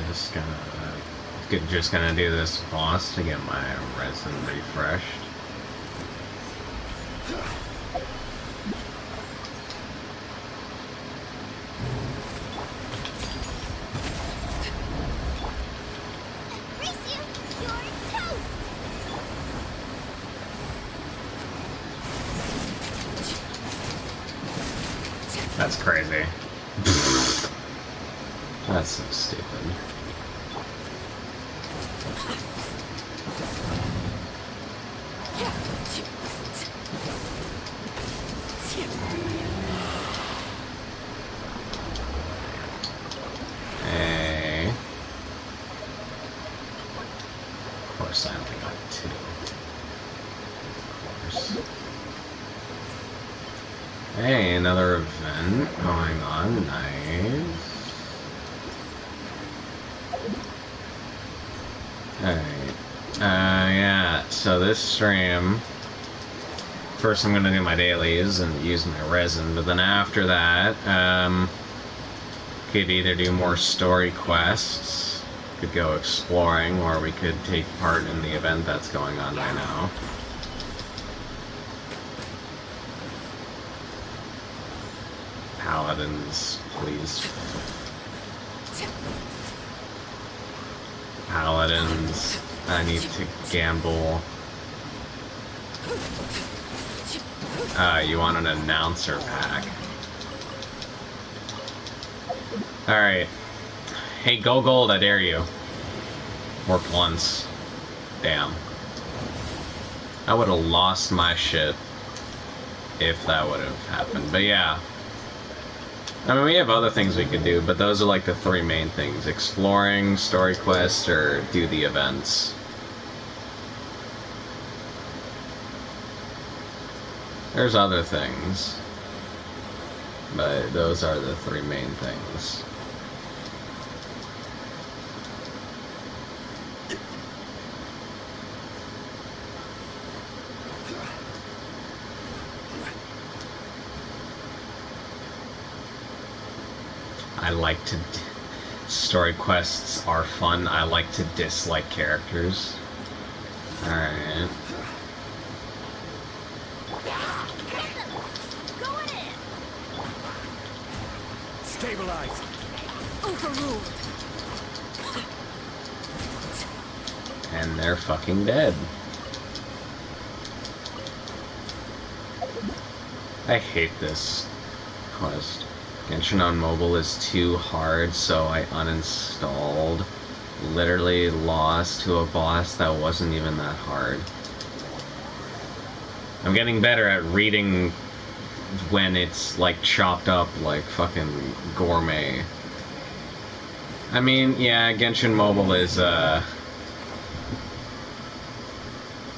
just gonna do this boss to get my resin refreshed. That's crazy. That's so stupid. Hey. Of course, I only got 2. Of course. Hey, another event going on. Nice. Alright. Yeah, so this stream, first I'm gonna do my dailies and use my resin, but then after that, could either do more story quests, could go exploring, or we could take part in the event that's going on right now. Paladins, please. Paladins. I need to gamble. You want an announcer pack. Alright. Hey, go gold, I dare you. Worked once. Damn. I would have lost my shit if that would have happened. But yeah. I mean, we have other things we could do, but those are like the 3 main things. Exploring, story quest, or do the events. There's other things, but those are the 3 main things. I like to... Story quests are fun. I like to dislike characters. Alright. Stabilized. Overruled. And they're fucking dead. I hate this quest. Genshin on mobile is too hard, so I uninstalled. Literally lost to a boss that wasn't even that hard. I'm getting better at reading when it's like chopped up like fucking gourmet. I mean, yeah, Genshin Mobile is an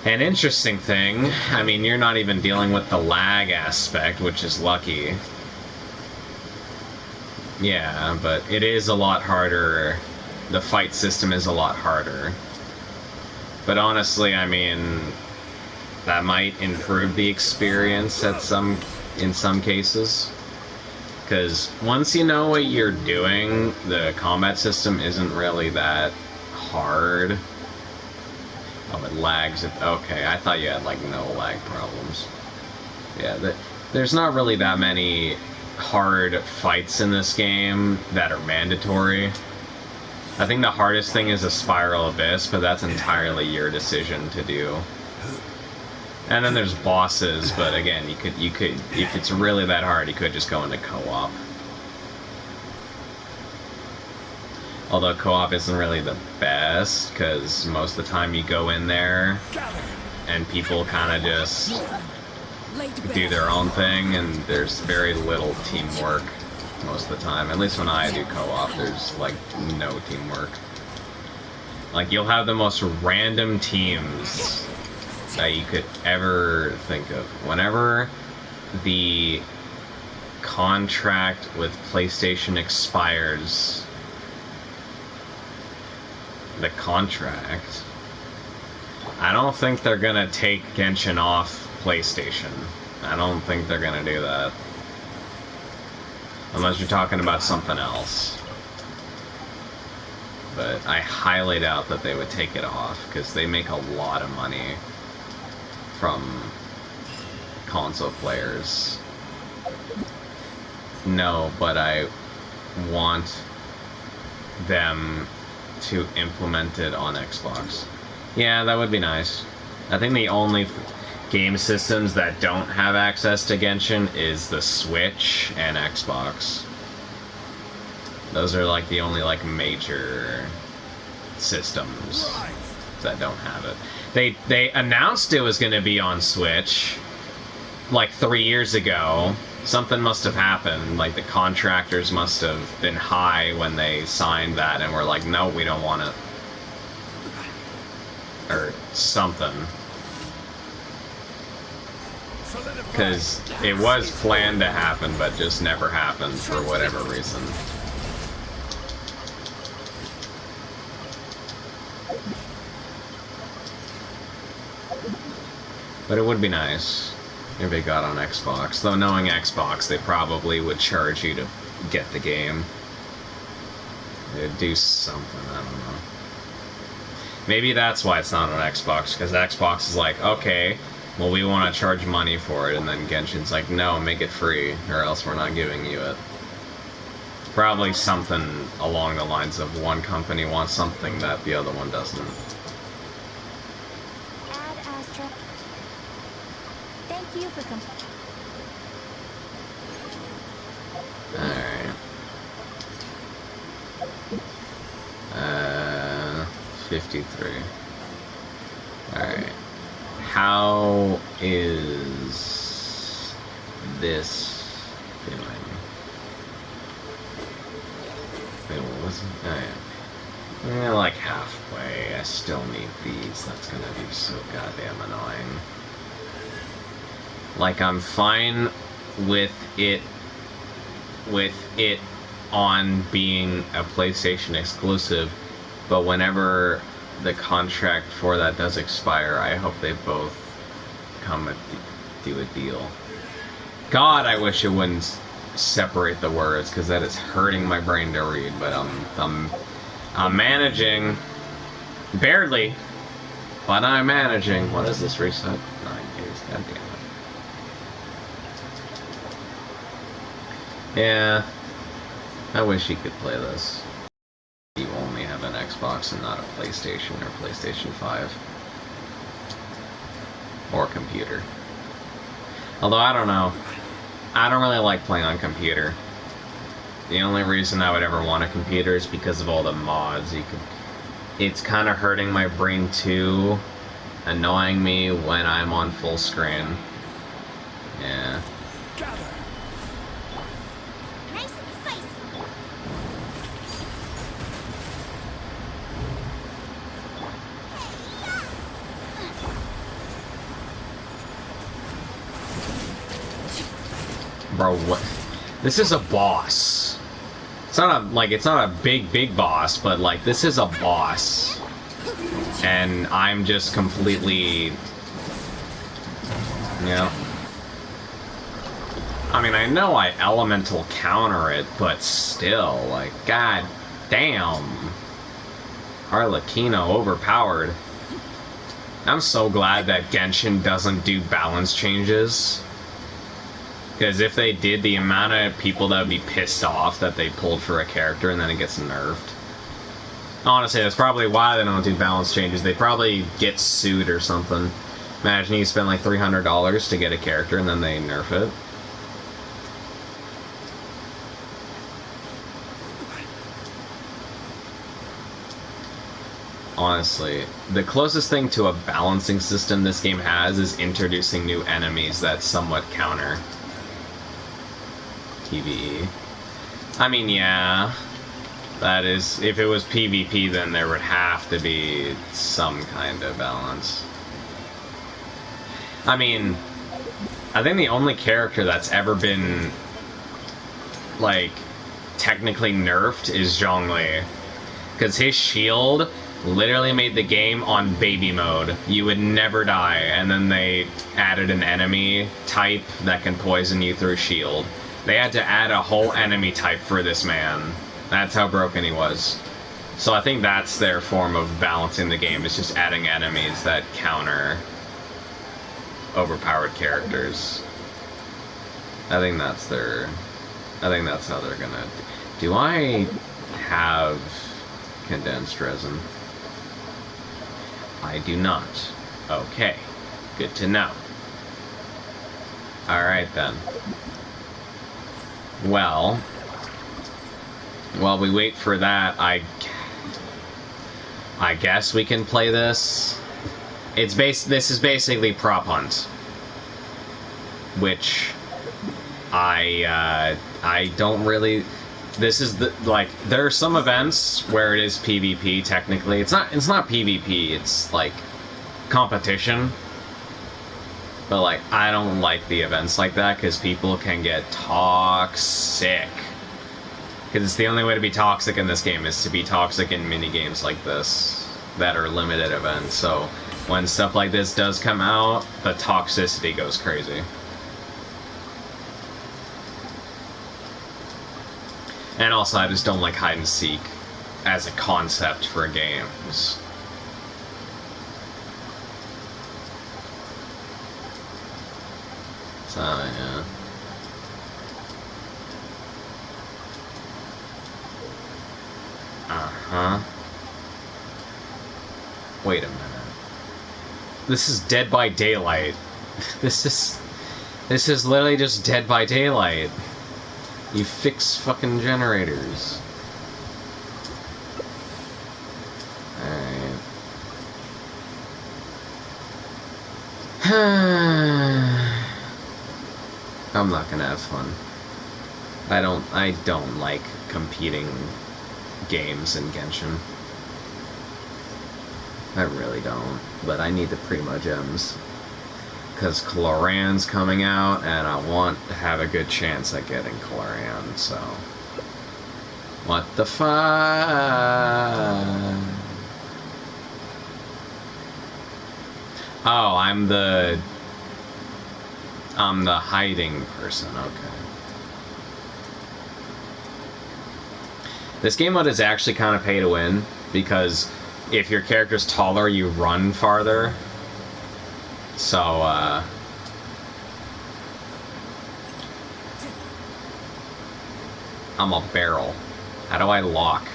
interesting thing. I mean, you're not even dealing with the lag aspect, which is lucky. Yeah, but it is a lot harder. The fight system is a lot harder. But honestly, I mean, that might improve the experience in some cases. Because once you know what you're doing, the combat system isn't really that hard. Oh, it lags. Okay, I thought you had, like, no lag problems. Yeah, there's not really that many hard fights in this game that are mandatory. I think the hardest thing is a Spiral Abyss, but that's entirely your decision to do. And then there's bosses, but again, you could, if it's really that hard, you could just go into co-op. Although co-op isn't really the best, because most of the time you go in there, and people kind of just do their own thing, and there's very little teamwork most of the time. At least when I do co-op, there's like no teamwork. Like, you'll have the most random teams that you could ever think of. Whenever the contract with PlayStation expires, the contract, I don't think they're gonna take Genshin off PlayStation. I don't think they're gonna do that. Unless you're talking about something else. but I highly doubt that they would take it off because they make a lot of money from console players. No, but I want them to implement it on Xbox. Yeah, that would be nice. I think the only game systems that don't have access to Genshin is the Switch and Xbox. Those are like the only like major systems that don't have it. They announced it was going to be on Switch like 3 years ago. Something must have happened. Like the contractors must have been high when they signed that and were like, no, we don't want it. Or something. Because it was planned to happen, but just never happened for whatever reason. But it would be nice if it got on Xbox. Though knowing Xbox, they probably would charge you to get the game. They'd do something, I don't know. Maybe that's why it's not on Xbox, because Xbox is like, okay, well, we want to charge money for it, and then Genshin's like, no, make it free, or else we're not giving you it. Probably something along the lines of one company wants something that the other one doesn't. Ad Astra. Thank you for Alright. 53. Alright. How is this feeling? Wait, what was it? Oh, yeah. Yeah, like halfway. I still need these. That's gonna be so goddamn annoying. Like, I'm fine with it on being a PlayStation exclusive, but whenever the contract for that does expire, I hope they both come and do a deal. God, I wish it wouldn't separate the words, because that is hurting my brain to read, but I'm managing. Barely. But I'm managing. What is this reset? 9 days. God damn it. Yeah. I wish you could play this. You only have an Xbox and not a PlayStation or PlayStation 5. Or computer. Although, I don't know. I don't really like playing on computer. The only reason I would ever want a computer is because of all the mods. It's kind of hurting my brain too. Annoying me when I'm on full screen. Yeah. nice and spicy. Bro, what? This is a boss. It's not a big boss, but like this is a boss. And I'm just completely, you know. I mean, I know I elemental counter it, but still, like, god damn. Harlequino overpowered. I'm so glad that Genshin doesn't do balance changes. Because if they did, the amount of people that would be pissed off that they pulled for a character and then it gets nerfed. Honestly, that's probably why they don't do balance changes. They probably get sued or something. Imagine you spend like $300 to get a character and then they nerf it. Honestly, the closest thing to a balancing system this game has is introducing new enemies that somewhat counter PvE. I mean, yeah, that is, if it was PvP, then there would have to be some kind of balance. I mean, I think the only character that's ever been, like, technically nerfed is Zhongli. Because his shield literally made the game on baby mode. You would never die, and then they added an enemy type that can poison you through shield. They had to add a whole enemy type for this man. That's how broken he was. So I think that's their form of balancing the game, is just adding enemies that counter overpowered characters. I think that's how they're gonna... Do I have condensed resin? I do not. Okay. Good to know. Alright then. Well, while we wait for that, I guess we can play this. This is basically Prop Hunt, which I don't really. This is there are some events where it is PvP. Technically, it's not PvP. It's like competition. But like, I don't like the events like that because people can get toxic. Because it's the only way to be toxic in this game is to be toxic in mini games like this that are limited events. So when stuff like this does come out, the toxicity goes crazy. And also, I just don't like hide and seek as a concept for games. So, yeah. Uh-huh. Wait a minute. This is Dead by Daylight. This is literally just Dead by Daylight. You fix fucking generators. Alright. I'm not gonna have fun. I don't like competing games in Genshin. I really don't. But I need the Primo Gems. Because Coloran's coming out, and I want to have a good chance at getting Coloran, so... What the fuck? Oh, I'm the hiding person, okay. This game mode is actually kind of pay to win, because if your character's taller, you run farther. So, I'm a barrel. How do I lock?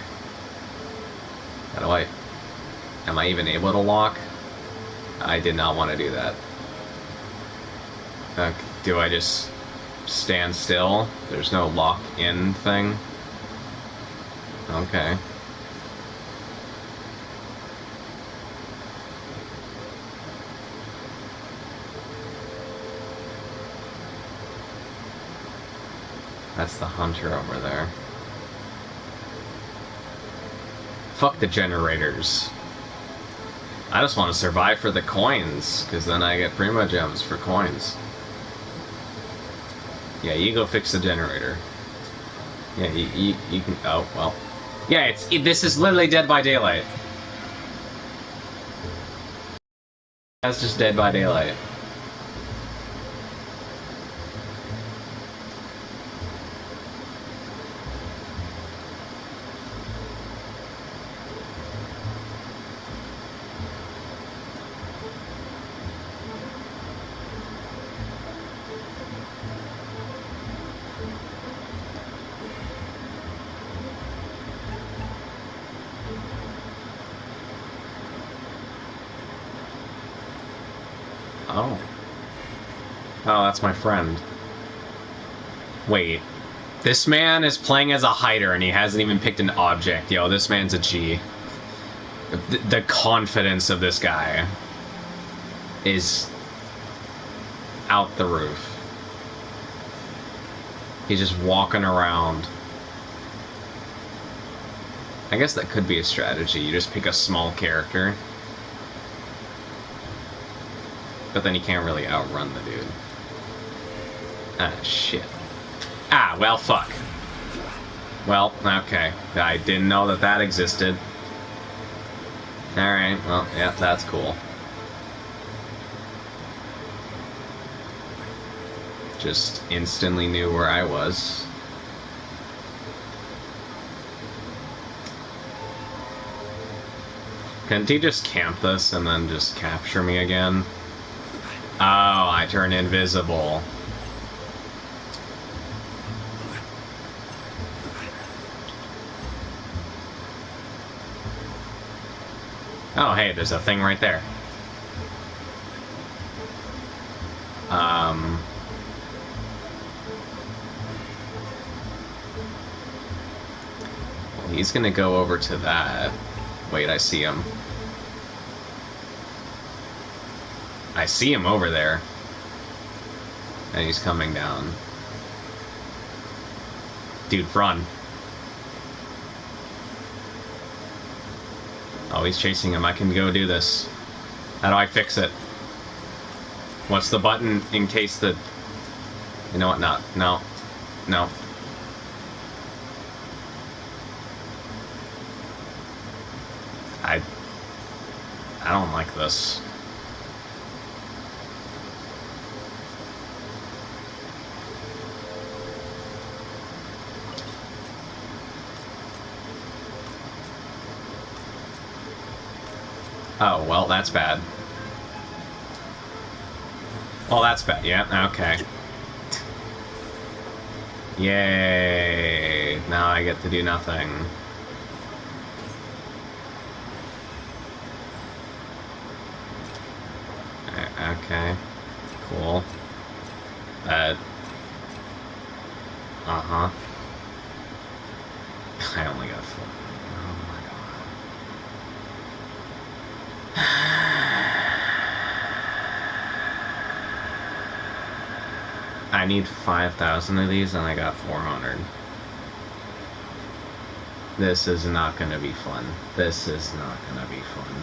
Am I even able to lock? I did not want to do that. Do I just stand still? There's no lock-in thing? Okay. That's the hunter over there. Fuck the generators. I just want to survive for the coins, because then I get Primo Gems for coins. Yeah, you go fix the generator. Yeah, you can... Oh, well. Yeah, this is literally Dead by Daylight. That's just Dead by Daylight. Oh. Oh, that's my friend. Wait. This man is playing as a hider and he hasn't even picked an object. Yo, this man's a G. The confidence of this guy is out the roof. He's just walking around. I guess that could be a strategy. You just pick a small character. But then he can't really outrun the dude. Ah, shit. Ah, well, fuck. Well, okay. I didn't know that that existed. Alright, well, yeah, that's cool. Just instantly knew where I was. Couldn't he just camp this and then just capture me again? Oh, I turn invisible. Oh, hey, there's a thing right there. Well, he's gonna go over to that. Wait, I see him. I see him over there. And he's coming down. Dude, run. Oh, he's chasing him. I can go do this. How do I fix it? What's the button in case the... You know what? No. No. No. I don't like this. Oh, well, that's bad. Well, that's bad. Yeah, okay. Yay! Now I get to do nothing. Okay. Cool. Uh-huh. I only got 4. Oh my god. I need 5,000 of these and I got 400. This is not gonna be fun. This is not gonna be fun.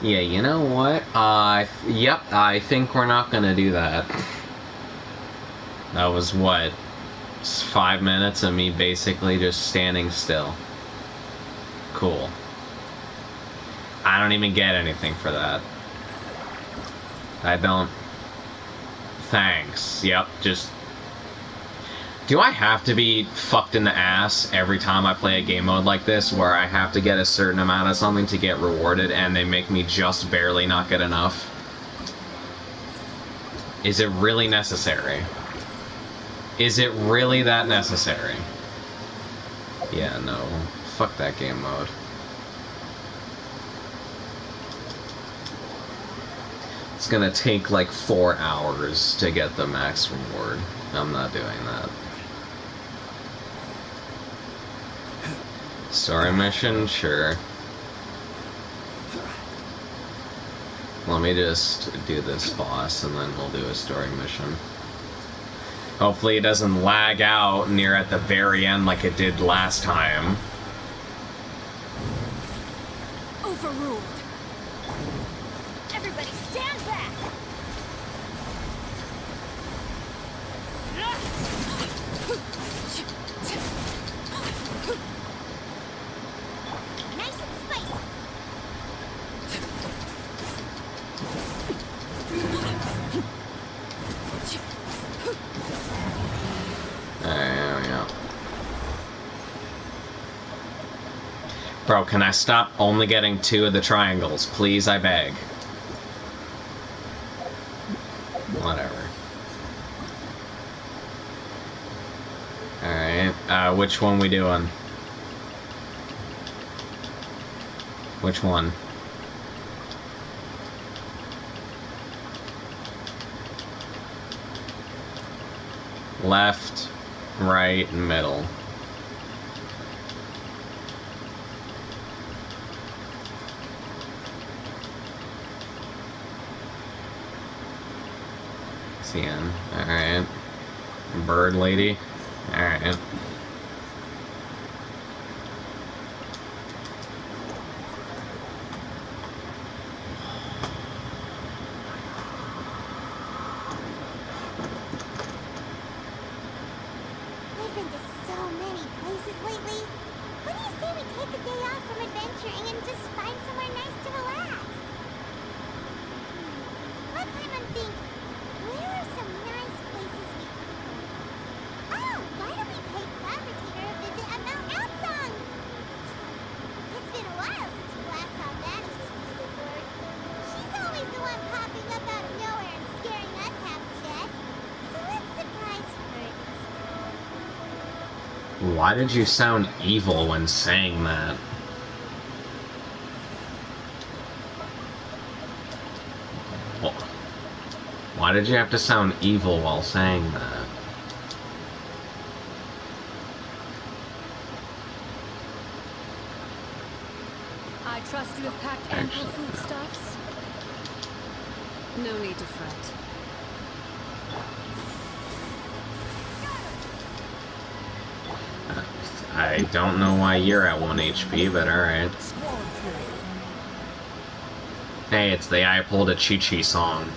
Yeah, you know what? Yep, I think we're not gonna do that. That was what? 5 minutes of me basically just standing still. Cool. I don't even get anything for that. I don't... Thanks. Yep, just... Do I have to be fucked in the ass every time I play a game mode like this where I have to get a certain amount of something to get rewarded and they make me just barely not get enough? Is it really necessary? Is it really that necessary? Yeah, no. Fuck that game mode. It's gonna take like 4 hours to get the max reward. I'm not doing that. Story mission? Sure. Let me just do this boss and then we'll do a story mission. Hopefully it doesn't lag out near at the very end like it did last time. Overruled. Everybody stand back. Nice and spicy. There we go. Bro, can I stop only getting 2 of the triangles? Please, I beg. Whatever. Alright, which one we doing? Which one? Left, right, middle. CN. Alright. Bird lady. Alright. We've been to so many places lately. What do you say we take a day off from adventuring and just find somewhere nice to relax? What I'm thinking Why did you sound evil when saying that? Why did you have to sound evil while saying that? I trust you have packed ample foodstuffs. No need to fret. I don't know why you're at 1 HP, but alright. Hey, it's the I Pulled a Chi-Chi song.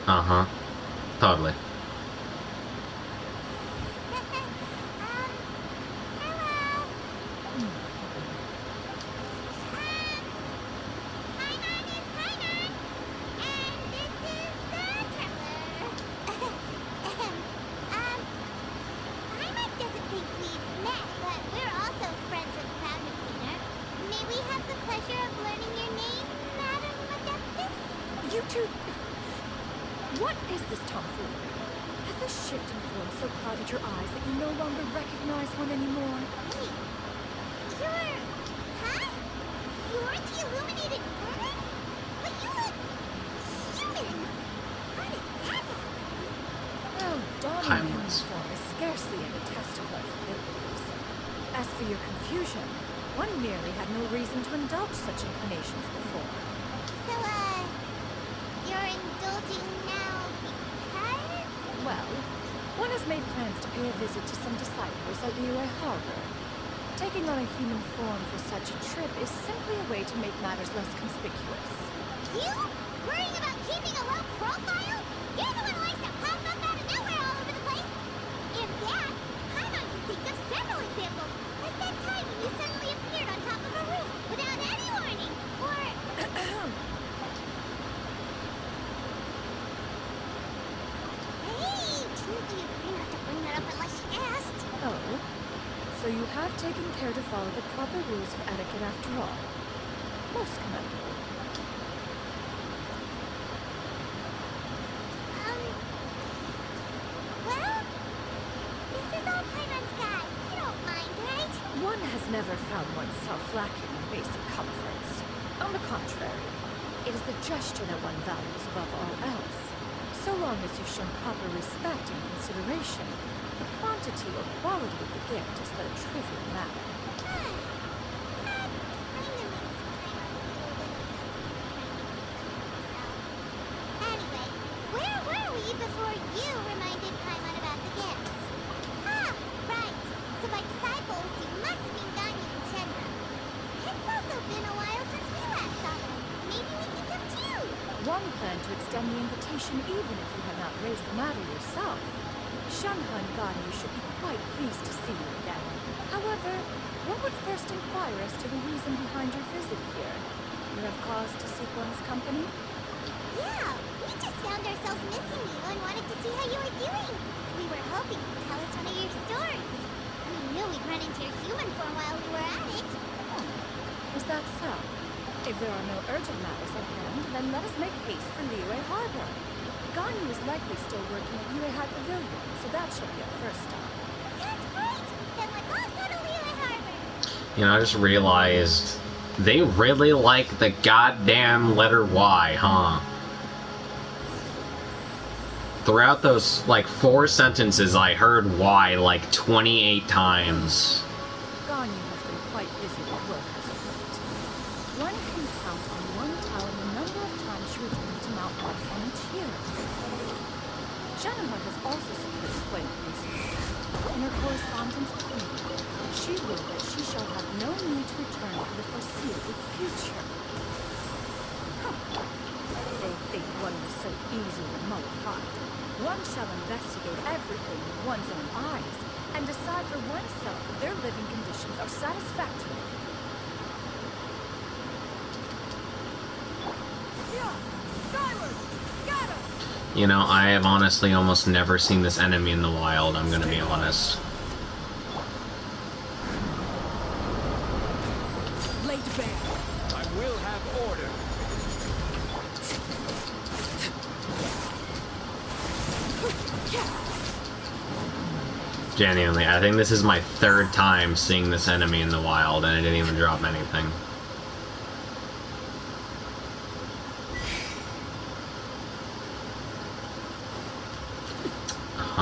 Uh-huh. Totally. What is this tomfoolery? Has the shift in form so clouded your eyes that you no longer recognize one anymore? Wait, you're the illuminated bird? But you look human. How did that happen? Oh, donning human form is scarcely any test of one's abilities. As for your confusion, one merely had no reason to indulge such inclinations before. So, you're indulging now because? Well, one has made plans to pay a visit to some disciples at Liyue Harbor. Taking on a human form for such a trip is simply a way to make matters less conspicuous. You? Worrying about keeping a low profile? You're the one who likes to pop up out of nowhere all over the place. And that, Paimon can think of several examples. Like that time when you suddenly appeared on top of a roof without any warning. Or... Hey, didn't we agree not to bring that up unless she asked? Oh? So you have taken care to follow the proper rules of etiquette after all. Most commendable. Well, this is all Paimon's guy. You don't mind, right? One has never found oneself lacking in basic comforts. On the contrary, it is the gesture that one values above all else. So long as you've shown proper respect and consideration, the quantity or quality of the gift is but a trivial matter. Anyway, where were we before you reminded Paimon about the gifts? Ah, right. So by disciples, you must mean Ganyu and Shenhe. It's also been a while since we last saw them. Maybe we can come too. One planned to extend the invitation even if you had not raised the matter yourself. Shenhe and Ganyu should be quite pleased to see you again. However, one would first inquire as to the reason behind your visit here. You have cause to seek one's company? Yeah, we just found ourselves missing you and wanted to see how you were doing. We were hoping you'd tell us one of your stories. We knew we'd run into your human form while we were at it. Is that so? If there are no urgent matters at hand, then let us make haste for Liyue Harbor. Ganyu is likely still working at Yuehai Pavilion, so that should be our first stop. That's great! Then let's all go to Lehigh Harbor! You know, I just realized they really like the goddamn letter Y, huh? Throughout those, like, 4 sentences, I heard Y like 28 times. Ganyu has been quite busy with work as of late. One can count on one town the number of times she returns to Mount Watson each year. Jennifer has also secured quite recently. In her correspondence with me, she wrote that she shall have no need to return for the foreseeable future. Huh. They think one was so easily mollified. One shall investigate everything with one's own eyes and decide for oneself if their living conditions are satisfactory. You know, I have honestly almost never seen this enemy in the wild, I'm gonna be honest. Laid bare. I will have order. Genuinely, I think this is my 3rd time seeing this enemy in the wild, and I didn't even drop anything.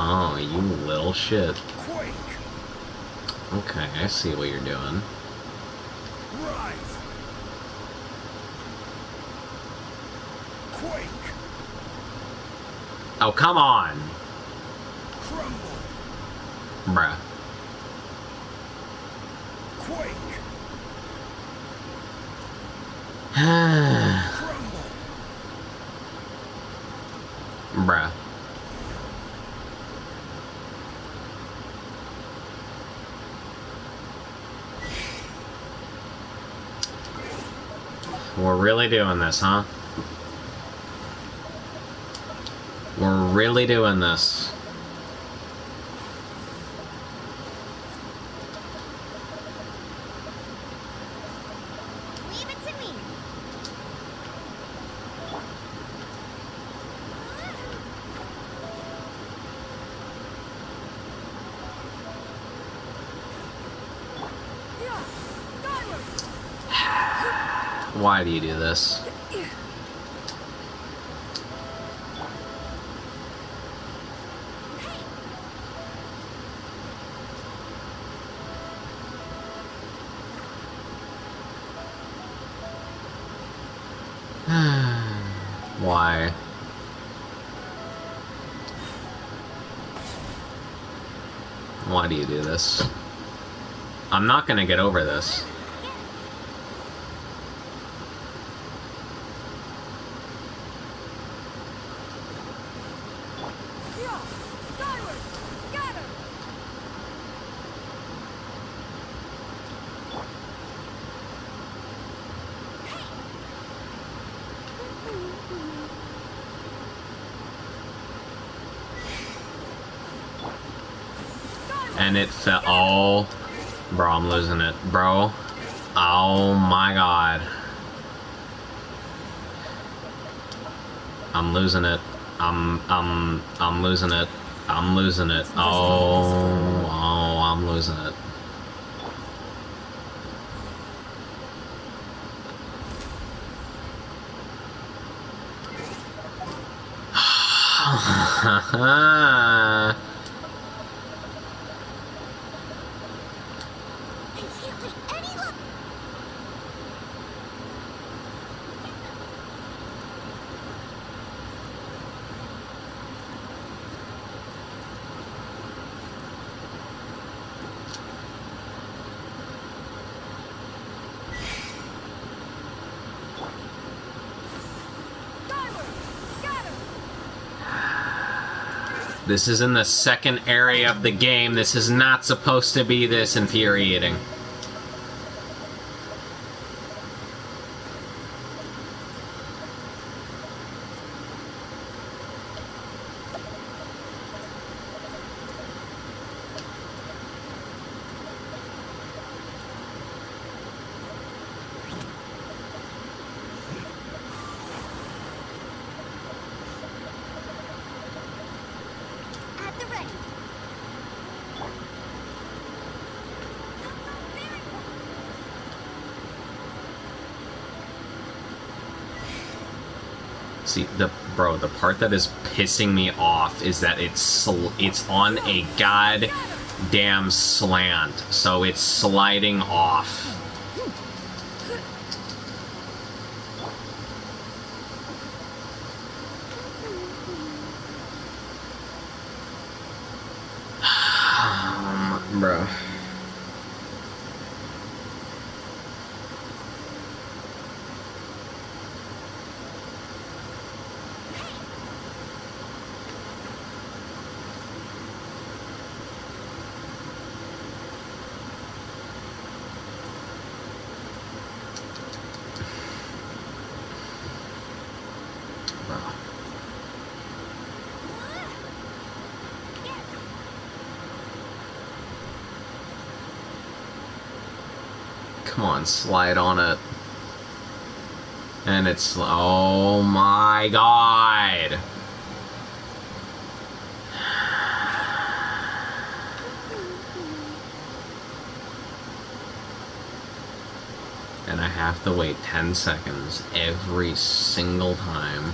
Oh, you little shit. Quake. Okay, I see what you're doing. Rise. Quake. Oh, come on! Crumble. Bruh. Quake. Crumble. Bruh. We're really doing this, huh? We're really doing this. Leave it to me! Why do you do this? Why? Why do you do this? I'm not gonna get over this. And it fell. Oh, bro, I'm losing it, bro. Oh my god, I'm losing it. I'm losing it. I'm losing it. Oh, I'm losing it. I can't wait any longer! This is in the 2nd area of the game. This is not supposed to be this infuriating. See, the part that is pissing me off is that it's on a goddamn slant, so it's sliding off. Bro. Come on, slide on it. And it's... oh my god! And I have to wait 10 seconds every single time.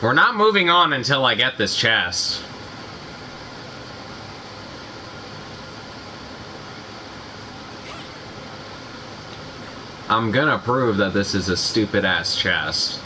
We're not moving on until I get this chest. I'm gonna prove that this is a stupid-ass chest.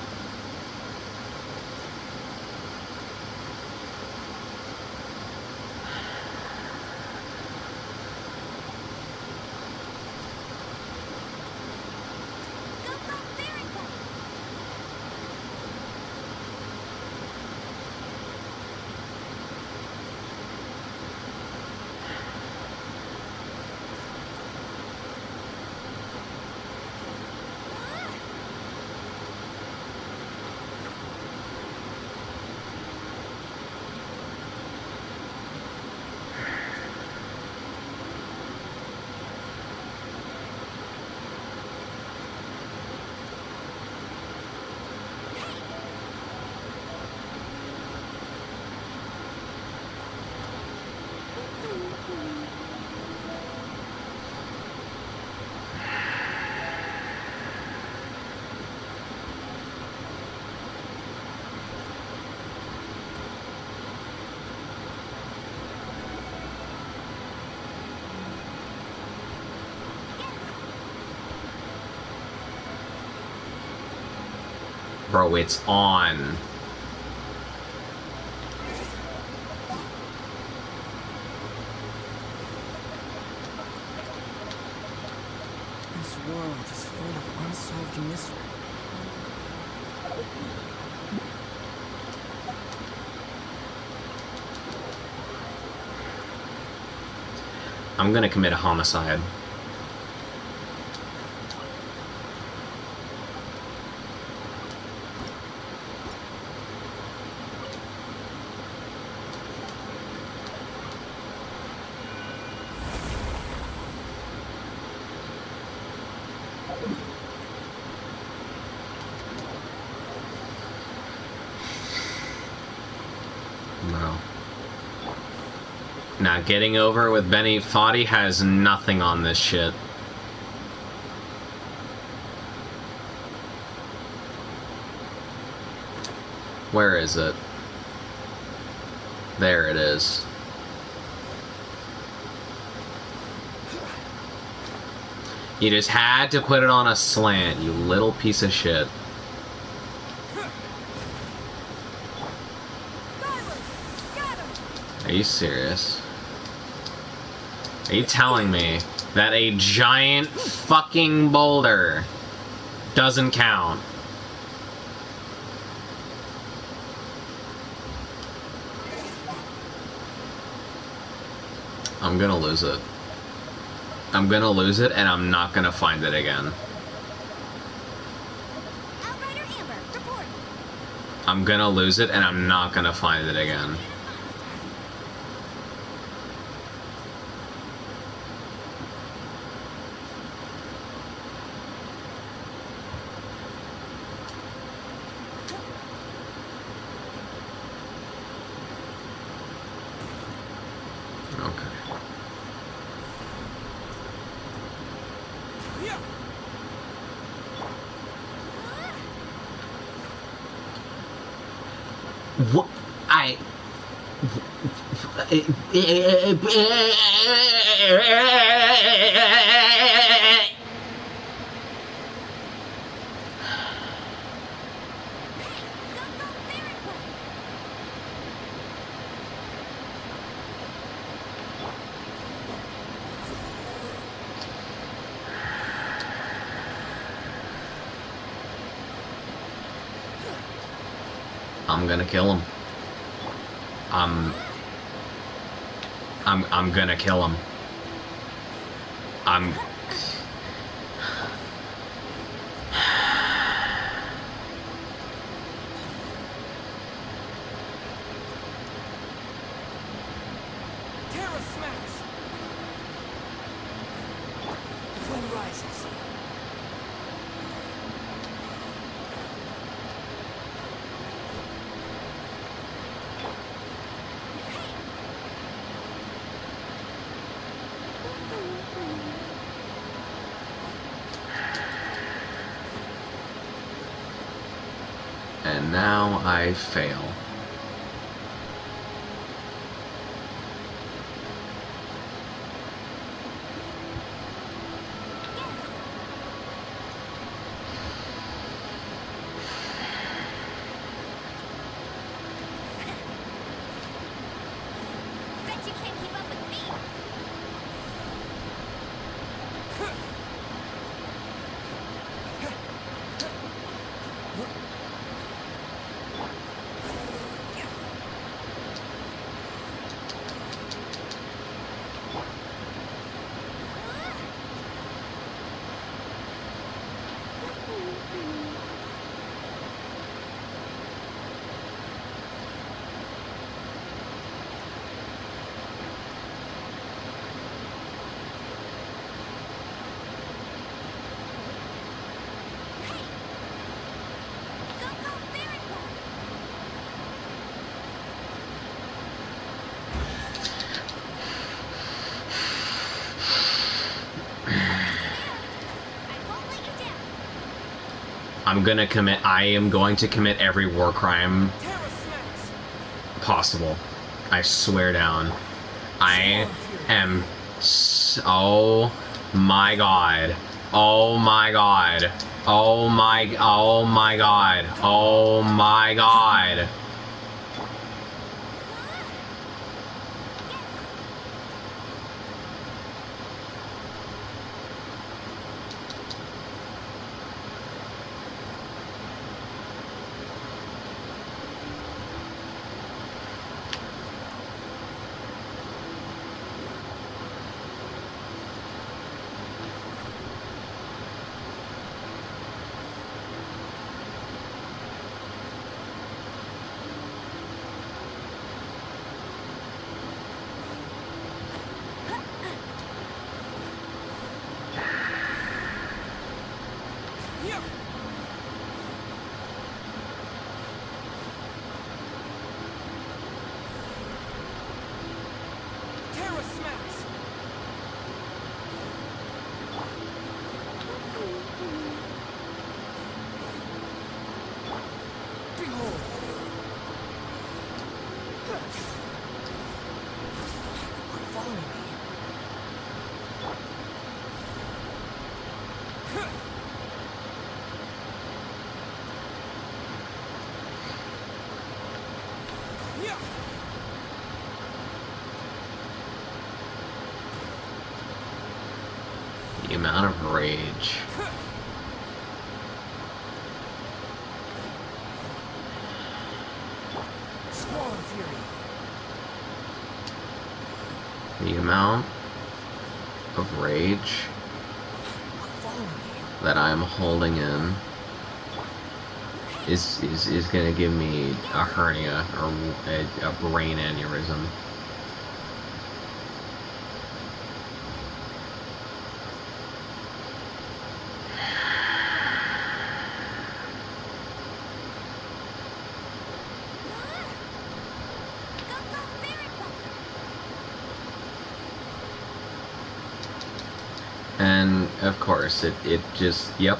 Bro, it's on. This world is full of unsolved mystery. I'm gonna commit a homicide. No. Now, getting over with Benny Foddy has nothing on this shit. Where is it? There it is. You just had to put it on a slant, you little piece of shit. Are you serious? Are you telling me that a giant fucking boulder doesn't count? I'm gonna lose it. I'm gonna lose it, and I'm not gonna find it again. Outrider Amber, report. I'm gonna lose it, and I'm not gonna find it again. What? I. I'm gonna kill him. I'm gonna kill him. I'm. Terra smash! The wind rises. And now I fail. Bet you can't keep up with me. Go, go, Baron Ball! I won't let you down. I am going to commit every war crime Terra smash! possible. I swear down. I am oh my god. Oh my god. Oh my god. Oh my god. Yeah. Terra smash! Behold! Follow me. Yeah. The amount of rage. Squall Fury. The amount of rage Follow me. that I'm holding in is gonna give me a hernia or a brain aneurysm. Go, go, Baron Ball! And of course it just yep.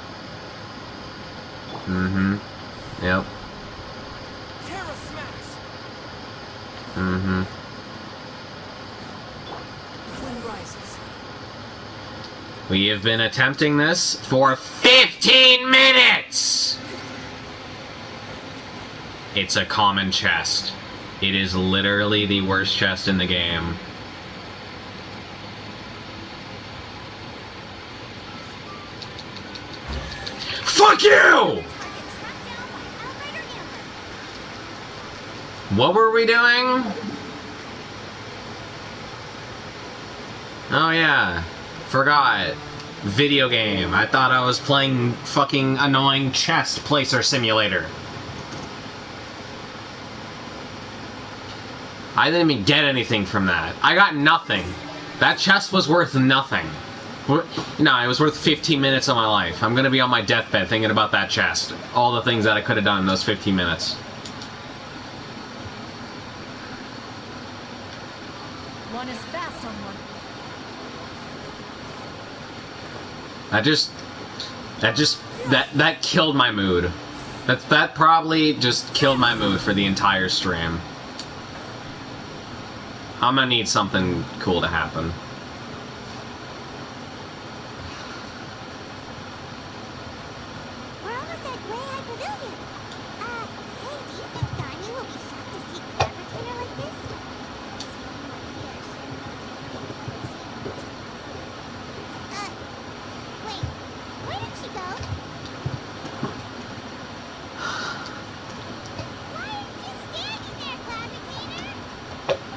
Mm-hmm. Yep. Terra smash! We have been attempting this for 15 minutes! It's a common chest. It is literally the worst chest in the game. Fuck you! What were we doing? Oh yeah, forgot. Video game. I thought I was playing fucking annoying chest placer simulator. I didn't even get anything from that. I got nothing. That chest was worth nothing. No, it was worth 15 minutes of my life. I'm gonna be on my deathbed thinking about that chest. All the things that I could have done in those 15 minutes. One is fast on one. That killed my mood. That probably just killed my mood for the entire stream. I'm gonna need something cool to happen. We're almost at Way High Pavilion. Hey, do you think Donnie will be shocked to see Clever like this? Wait, where did she go? Why are you standing there, Clever?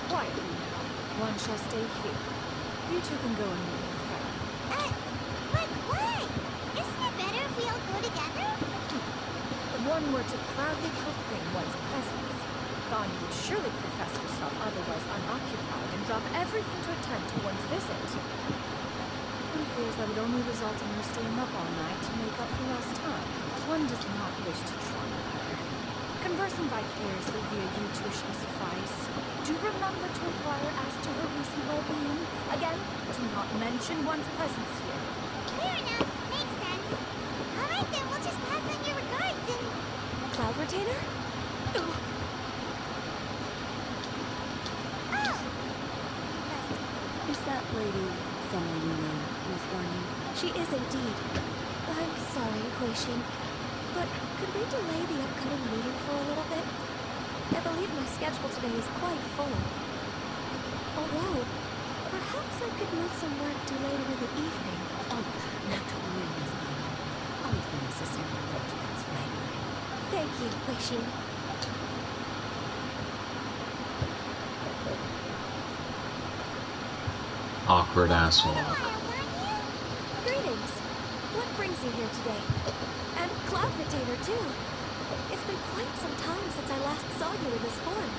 Quietly now. One shall stay here. You two can go and meet with her. But why? Isn't it better if we all go together? If one were to proudly proclaim one's presence, Gani would surely profess herself otherwise unoccupied and drop everything to attend to one's visit. One fears that would only result in her staying up all night to make up for lost time. One does not wish to trouble her. Conversing vicariously via you two shall suffice. Do remember to inquire as to her recent well-being. Again, do not mention one's presence here. Fair enough. Makes sense. Alright then, we'll just pass on your regards and... Cloud Retainer? Oh! Is that lady someone you know, Miss Barney? She is indeed. I'm sorry, Huixing, but could we delay the upcoming meeting for a little bit? I believe my schedule today is quite full. Although, perhaps I could move some work to later in the evening. Oh, not to worry, Miss Barney. I'll make the necessary arrangements right away. Thank you, Huixing. Awkward ass walk. Greetings. What brings you here today? And Cloud Retainer, too. It's been quite some time since I last saw you in this form.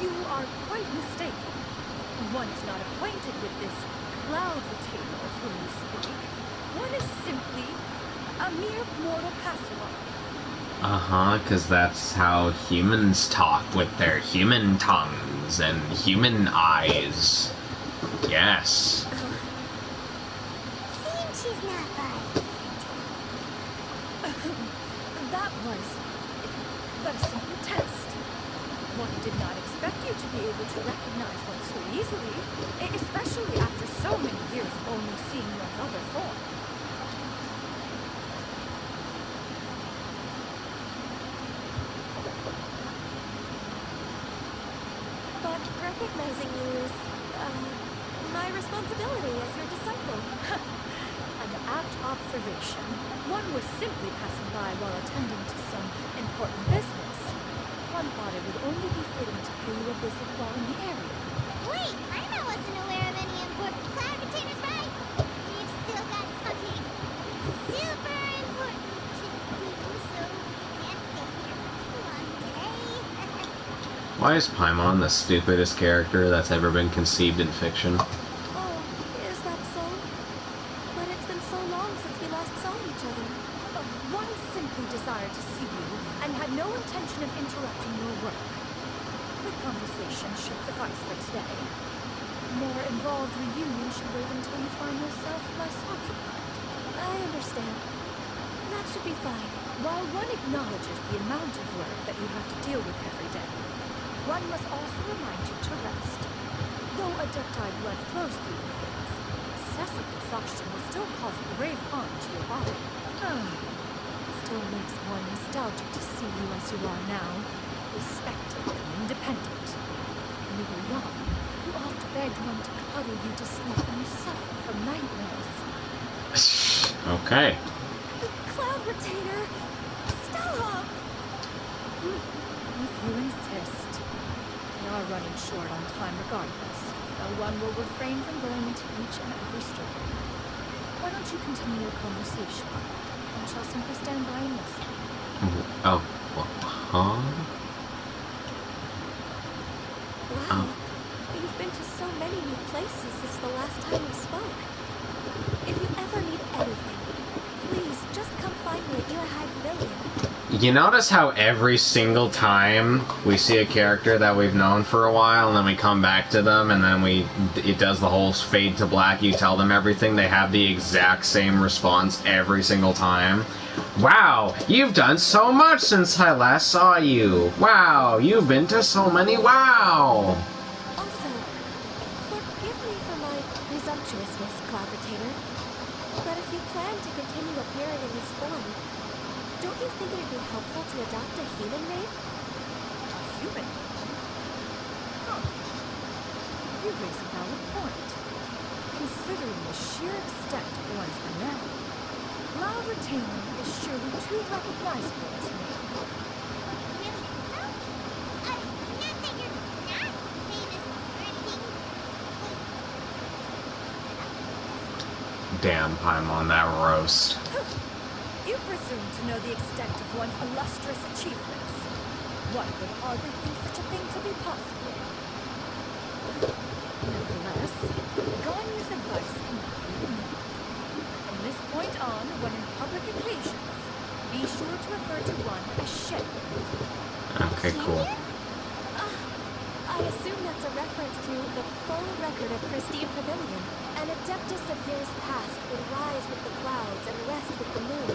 You are quite mistaken. One is not acquainted with this Cloud Retainer of whom you speak. One is simply a mere mortal passerby. Because that's how humans talk with their human tongues and human eyes. Yes. Seems she's not buying. That was but a simple test. One did not expect you to be able to recognize one so easily, especially after so many years of only seeing one's other form. But recognizing you is, my responsibility as your disciple. An apt observation. One was simply passing by while attending to some important business. One thought it would only be fitting to pay you a visit while in the area. Wait, Paimon wasn't aware of any important Cloud Retainers, right? We've still got something super important to do, so we can't stay here for too long today. Why is Paimon the stupidest character that's ever been conceived in fiction? Oh, is that so? But it's been so long since we last saw each other. One simply desired to see you and had no intention of interrupting your work. Quick conversation should suffice for today. More involved reunion should wait until you find yourself less occupied. I understand. That should be fine. While one acknowledges the amount of work that you have to deal with every day, one must also remind you to rest. Though a ductile blood flows through your veins, excessive exhaustion will still cause grave harm to your body. Still makes one nostalgic to see you as you are now, respected and independent. When you were young, you oft begged one to cuddle you to sleep when you suffered from nightmares. Okay. Cloud Retainer! Stop! If you insist. We are running short on time regardless, so one will refrain from going into each and every story. Why don't you continue your conversation? I shall simply stand by and listen. Oh, huh? Wow, you've been to so many new places since the last time we spoke. If you ever need anything, please just come find me at Elahai Pavilion. You notice how every single time we see a character that we've known for a while, and then we come back to them, and then it does the whole fade to black, you tell them everything, they have the exact same response every single time. Wow, you've done so much since I last saw you. Wow, you've been to so many wow. Also, forgive me for my presumptuousness, Cloud Retainer, but if you plan to continue appearing in this form, don't you think it'd be helpful to adopt a human name? A human? Huh. You raise a valid point. Considering the sheer extent of one's renown, Cloud Retainer is surely too recognizable as me. You really think so? Not that you're not famous or anything. Damn, Paimon, that roast. You presume to know the extent of one's illustrious achievements. One would hardly think such a thing to be possible. Nevertheless, Ganyu's advice cannot be ignored. From this point on, when in public occasions, be sure to refer to one as Shen. Okay, cool. I assume that's a reference to the full record of Pristine Pavilion. An adeptus of years past would rise with the clouds and rest with the moon.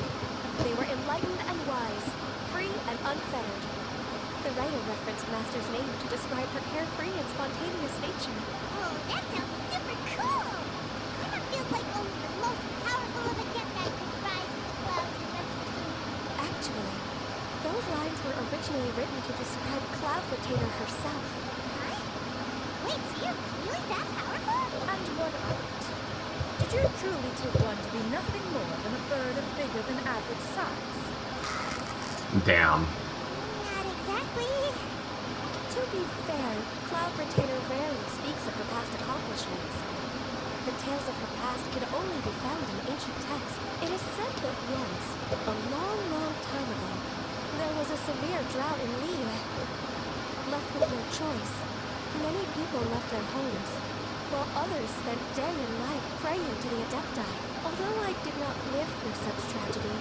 They were enlightened and wise, free and unfettered. The writer referenced Master's name to describe her carefree and spontaneous nature. Oh, that sounds super cool! Kinda feels like only the most powerful of Adepti could rise with the clouds and rest with the moon. Actually, those lines were originally written to describe Cloud Retainer herself. Huh? Wait, so you're really that powerful? And what of it? Did you truly take one to be nothing more than a bird of bigger than average size? Damn. Not exactly. To be fair, Cloud Retainer rarely speaks of her past accomplishments. The tales of her past can only be found in ancient texts. It is said that once, a long, long time ago, there was a severe drought in Liyue. Left with no choice, many people left their homes, while others spent day and night praying to the Adepti. Although I did not live through such tragedy,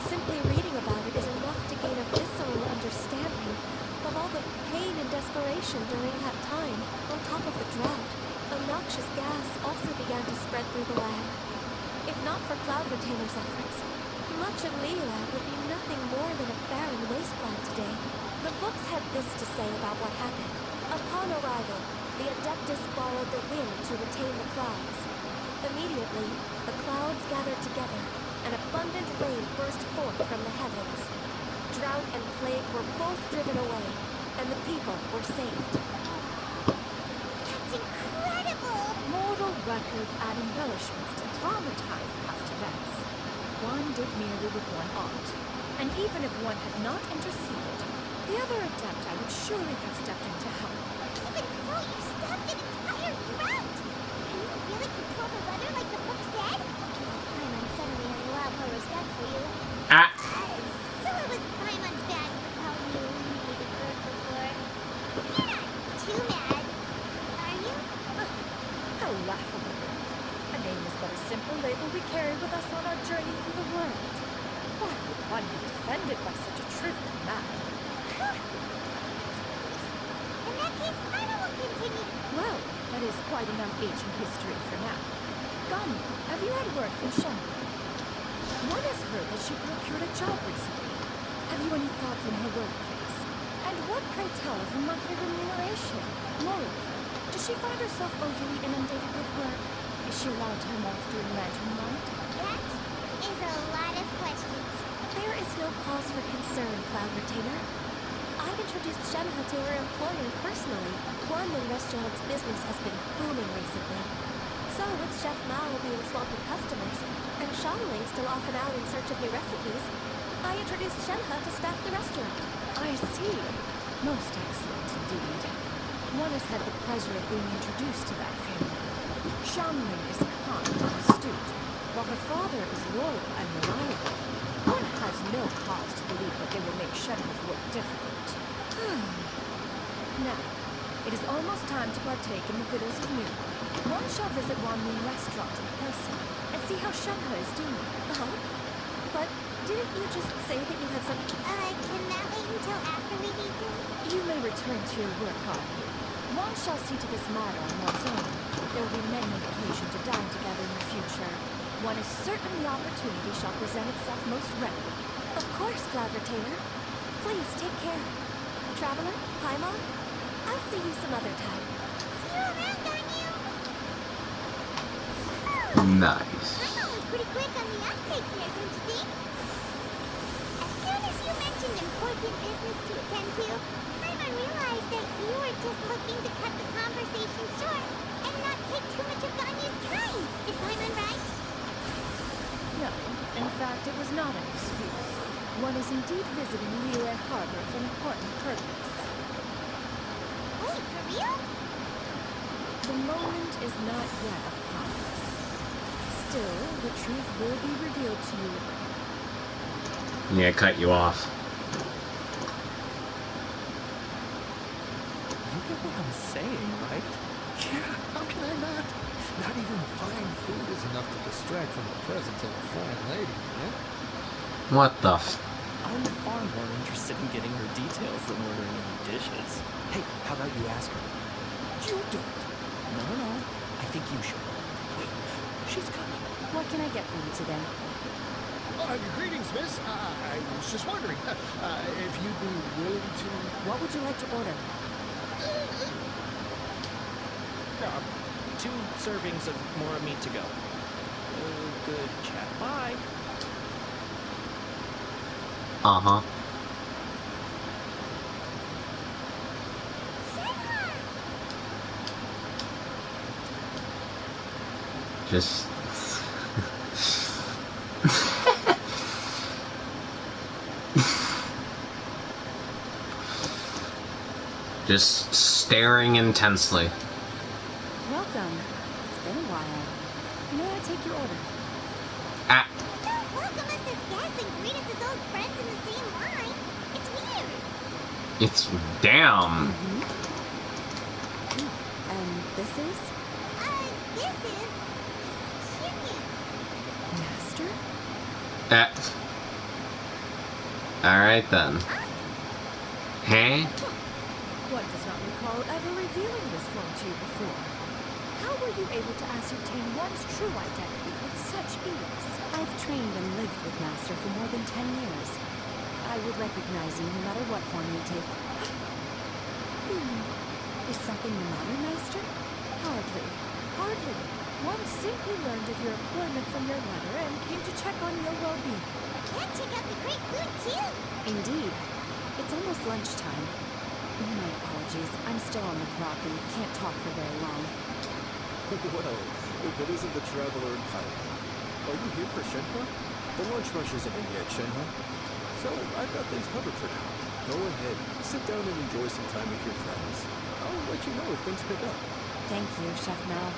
simply reading about it is enough to gain a visceral understanding of all the pain and desperation during that time. On top of the drought, a noxious gas also began to spread through the land. If not for Cloud Retainer's efforts, much of Liyue would be nothing more than a barren wasteland today. The books had this to say about what happened. Upon arrival, the Adeptus borrowed the wind to retain the clouds. Immediately, the clouds gathered together, and abundant rain burst forth from the heavens. Drought and plague were both driven away, and the people were saved. That's incredible! Mortal records add embellishments to dramatize past events. One did merely with one art, and even if one had not interceded, the other Adepti would surely have stepped in to help. Even so, you stopped an entire drought! Can you really control the weather like the book said? Paimon suddenly has a lot more respect for you. Ah. So it was Paimon's bad for calling you a made bird before. You're not too mad, are you? How laughable. A name is but a simple label we carry with us on our journey through the world. Why would one be offended by such a trivial matter? In that case, Paimon will continue. Well, that is quite enough ancient history for now. Ganyu, have you had word from Shenmue? One has heard that she procured a job recently. Have you any thoughts on her workplace? And what, pray tell, of her monthly remuneration? Moreover, does she find herself overly inundated with work? Is she allowed time off during lantern light? concern, Cloud Retainer. I've introduced Shenhe to her employer personally. Guanmin Restaurant's business has been booming recently. So, with Chef Mao being swamped with customers, and Shanling still off and out in search of new recipes, I introduced Shenhe to staff the restaurant. I see. Most excellent indeed. One has had the pleasure of being introduced to that family. Shanling is kind and astute, while her father is loyal and reliable. One has no cause to believe that they will make Shenhe's work difficult. Now, it is almost time to partake in the victuals of meal. One shall visit Wanmin Restaurant in person and see how Shenhe is doing. Uh-huh. But didn't you just say that you had some... Can that wait until after we've eaten? You may return to your work, Arnie. One shall see to this matter on one's own. There will be many an occasion to dine together in the future. One is certain the opportunity shall present itself most readily. Of course, Cloud Retainer. Please take care. Traveler, Paimon, I'll see you some other time. See you around, Ganyu! Nice. Paimon was pretty quick on the uptake here, don't you think? As soon as you mentioned important business to attend to, Paimon realized that you were just looking to cut the conversation short and not take too much of Ganyu's time. Is Paimon right? No, in fact, it was not an excuse. One is indeed visiting Liyue Harbor for an important purpose. Wait, for real? The moment is not yet upon us. Still, the truth will be revealed to you. Yeah, cut you off. You get what I'm saying, right? Yeah, how can I not? Not even fine food is enough to distract from the presence of a fine lady, yeah? What the f... I'm far more interested in getting her details than ordering any dishes. Hey, how about you ask her? You don't. No. I think you should. Wait, she's coming. What can I get for you today? Greetings, miss. I was just wondering if you'd be willing to... What would you like to order? 2 servings of more meat to go. Good chat. Bye. Uh-huh. Just... Just staring intensely. Welcome. It's been a while. May I take your order? Ah, Don't welcome us as guests and greet us as old friends in the same line. It's weird. it's... damn. And this is? This is chicken. Master? Ah. Alright then. Hey? One does not recall ever revealing this form to you before. How were you able to ascertain one's true identity with such ease? I've trained and lived with Master for more than 10 years. I would recognize you no matter what form you take. Is something the matter, Master? Hardly. Hardly. One simply learned of your employment from your letter and came to check on your well-being. And check out the great food, too. Indeed. It's almost lunchtime. My apologies. I'm still on the clock and can't talk for very long. Well, if it isn't the traveler in Pyro. Are you here for Shenhe? The lunch rush isn't in yet, Shenhe. So, I've got things covered for now. Go ahead, sit down and enjoy some time with your friends. I'll let you know if things pick up. Thank you, Chef Mao.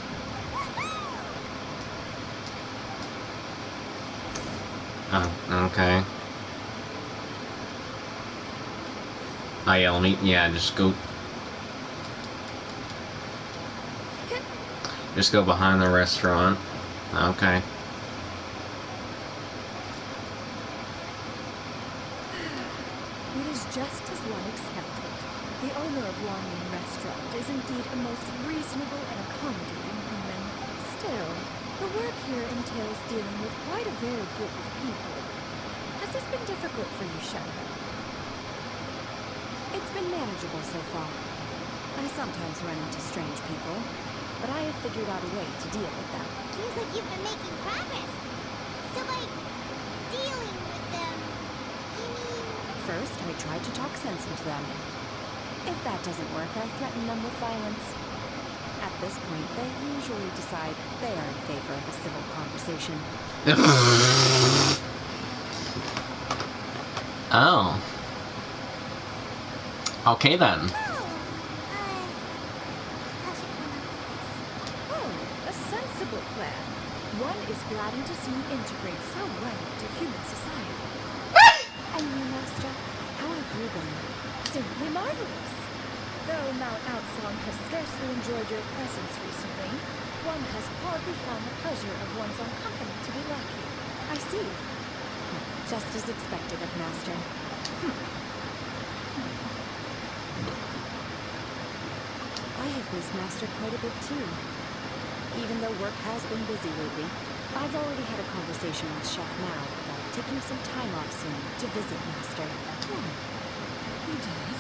Oh, okay. Oh yeah, let me... yeah, just go... just go behind the restaurant. Okay. It is just as one expected. The owner of Wanmin Restaurant is indeed a most reasonable and accommodating human. Still, the work here entails dealing with quite a varied group of people. Has this been difficult for you, Shenhe? It's been manageable so far. I sometimes run into strange people, but I have figured out a way to deal with them. Seems like you've been making progress. So by dealing with them, you mean... For first, I try to talk sense into them. If that doesn't work, I threaten them with violence. At this point, they usually decide they are in favor of a civil conversation. Oh. Okay then. Oh, a sensible plan. One is gladdened to see you integrate so well into human society. And you, Master? How have you been? Simply marvelous. Though Mount Outsong has scarcely enjoyed your presence recently, one has hardly found the pleasure of one's own company to be lacking. I see. Just as expected of Master. I have missed Master quite a bit too. Even though work has been busy lately, I've already had a conversation with Chef Mao about taking some time off soon to visit Master. You did?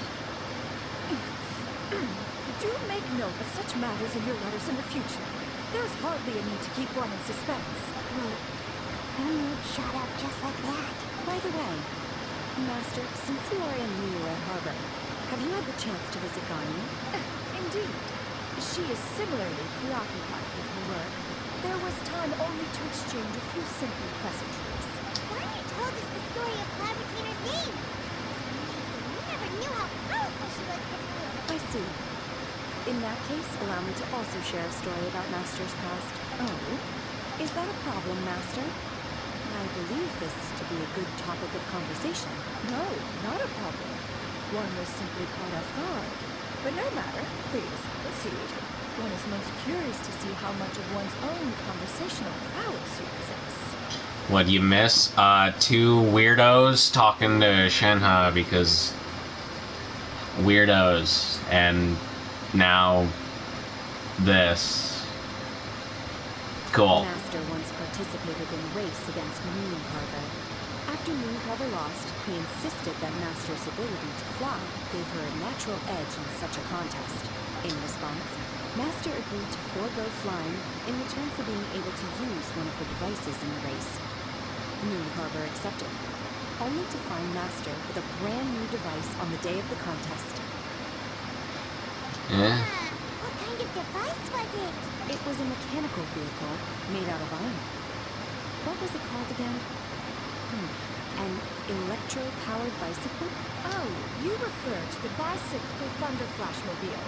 Do make note of such matters in your letters in the future. There's hardly a need to keep one in suspense. Well, Her mood shot up just like that. by the way, Master, since you are in Liyue Harbor, have you had the chance to visit Ganyu? Indeed. She is similarly preoccupied with her work. There was time only to exchange a few simple pleasantries. Barney told us the story of Cloud Retainer's name. We never knew how powerful she was before. I see. In that case, allow me to also share a story about Master's past. Oh? Is that a problem, Master? I believe this to be a good topic of conversation. No, not a problem. One was simply caught off guard. But no matter. Please, proceed. One is most curious to see how much of one's own conversational prowess you possess. What you miss? Two weirdos talking to Shenhe because weirdos, and now this. Cool. Master once participated in a race against Mooncarver. After Mooncarver lost, he insisted that Master's ability to fly gave her a natural edge in such a contest. In response, Master agreed to forego flying in return for being able to use one of the devices in the race. Mooncarver accepted, only to find Master with a brand new device on the day of the contest. Yeah. What kind of device was it? It was a mechanical vehicle made out of iron. What was it called again? An electro-powered bicycle? Oh, you refer to the bicyclical Thunder Flashmobile.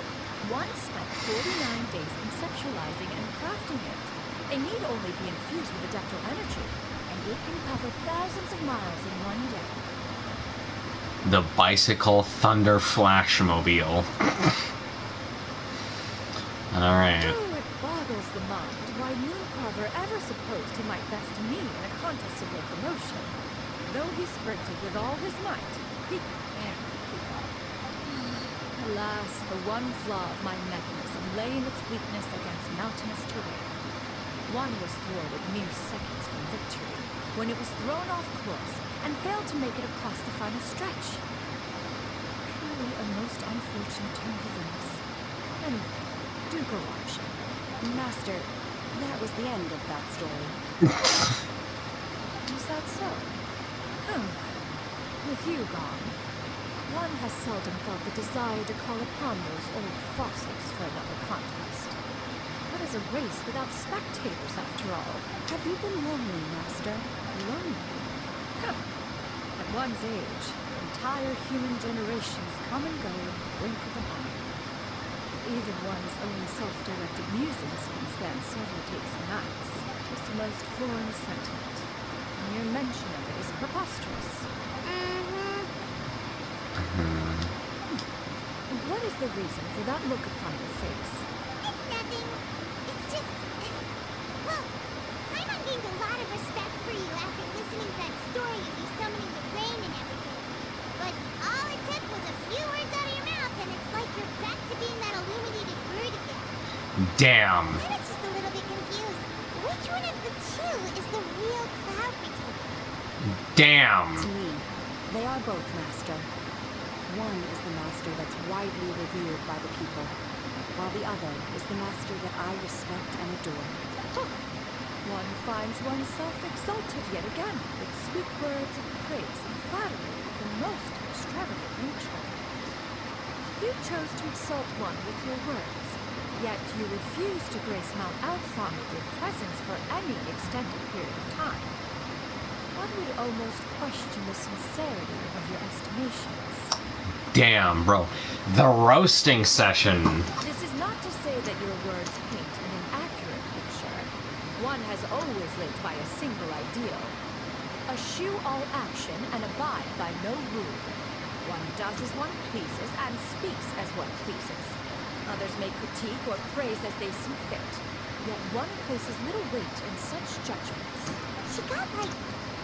One spent 49 days conceptualizing and crafting it. It need only be infused with adaptal energy, and it can cover thousands of miles in one day. The bicycle Thunder Flashmobile. Alright. Oh, it boggles the mind why Mooncarver ever supposed he might best me in a contest of locomotion. Though he sprinted with all his might, he could barely keep up. Alas, the one flaw of my mechanism lay in its weakness against mountainous terrain. One was thwarted mere seconds from victory, when it was thrown off course and failed to make it across the final stretch. Truly a most unfortunate turn of events. Anyway, do go on, Shen. Master, that was the end of that story. Is that so? With you gone, one has seldom felt the desire to call upon those old fossils for another contest. What is a race without spectators, after all? Have you been lonely, Master? Lonely? At one's age, entire human generations come and go on the brink of the mind. Even one's own self-directed musings can span several days and nights. Tis a most foreign sentiment. Mere mention of it is preposterous. What is the reason for that look upon your face? It's nothing. It's just... Well, Paimon gained a lot of respect for you after listening to that story of you summoning the rain and everything. But all it took was a few words out of your mouth, and it's like you're back to being that illuminated bird again. Damn. I was just a little bit confused. Which one of the two is the real Cloud Retainer? Damn. To me, they are both, Master. One is the master that's widely revered by the people, while the other is the master that I respect and adore. One finds oneself exalted yet again with sweet words of praise and flattery of the most extravagant nature. You chose to exalt one with your words, yet you refuse to grace Mount Alphon with your presence for any extended period of time. One would almost question the sincerity of your estimations. Damn, bro. The roasting session. This is not to say that your words paint an inaccurate picture. One has always lived by a single ideal. Eschew all action and abide by no rule. One does as one pleases and speaks as one pleases. Others may critique or praise as they see fit. Yet one places little weight in such judgments. She got like,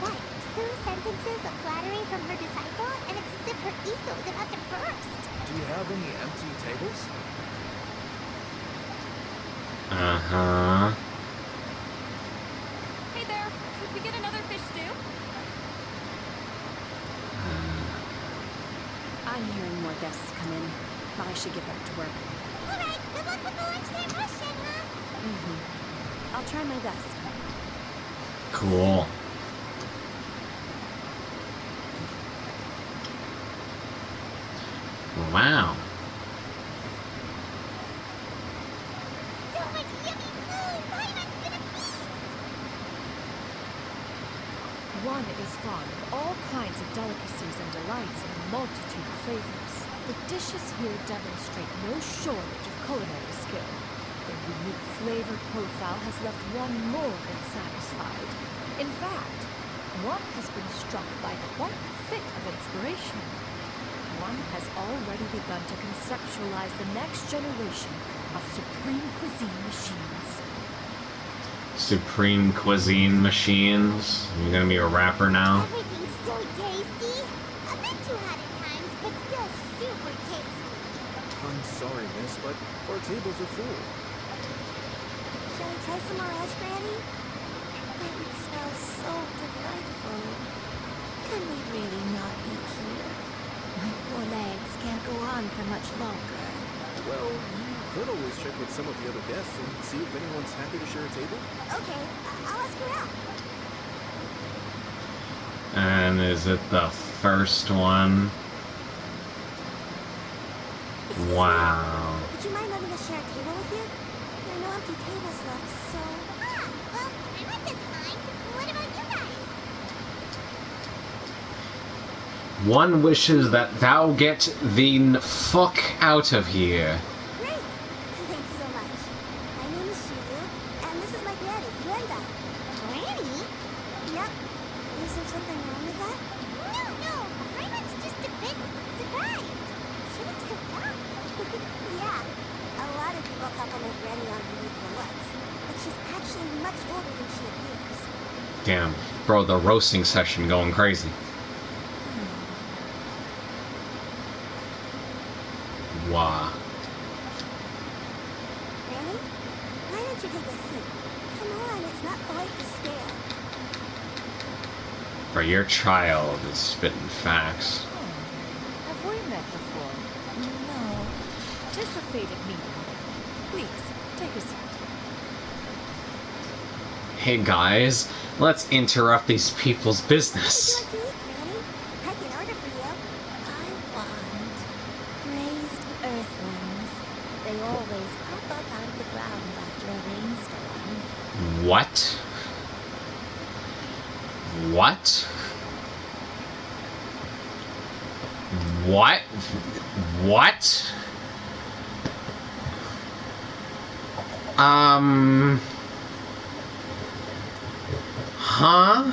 what, 2 sentences of flattery from her disciple, and it's as if her ego is about to burst. Do you have any empty tables? Uh-huh. Hey there, could we get another fish stew? I'm hearing more guests come in. I should get back to work. Alright, good luck with the lunchtime rush, Shenhe. I'll try my best. Cool. Wow. So much yummy food! Paimon's gonna feast! One is fond of all kinds of delicacies and delights in a multitude of flavors. The dishes here demonstrate no shortage of culinary skill. Their unique flavor profile has left one more than satisfied. In fact, one has been struck by quite the fit of inspiration. One has already begun to conceptualize the next generation of supreme cuisine machines. Supreme cuisine machines. You're gonna be a rapper now? Everything's so tasty! A bit too hot at times, but still super tasty. I'm sorry, miss, but our tables are full. Shall we try some more ice, Granny? That would smell so delightful. Can we really not eat here? My poor legs can't go on for much longer. Well, you could always check with some of the other guests and see if anyone's happy to share a table. Okay, I'll ask her out. And is it the first one? Excuse me, Wow. would you mind letting us share a table with you? There are no empty tables left, so... Ah, well, Paimon doesn't mind. What about you guys? One wishes that thou get the fuck out of here. Great! Thanks so much. My name is Shizu, and this is my granny, Brenda. Granny? Yep. Is there something wrong with that? No, Paimon's just a bit surprised. She looks so young. Yeah. A lot of people compliment Granny on her youthful looks, but she's actually much older than she appears. Damn, bro, the roasting session going crazy. Wow. Granny? Why don't you take a seat? Come on, it's not polite to stare. Bro, your child is spitting facts. Have we met before? No. Tis a fated meeting. Please, take a seat. Hey guys, let's interrupt these people's business. Would you like to eat, Granny? I can order for you. I want raised earthlings. They always pop up out of the ground after a rainstorm. What? What? What? What? Huh?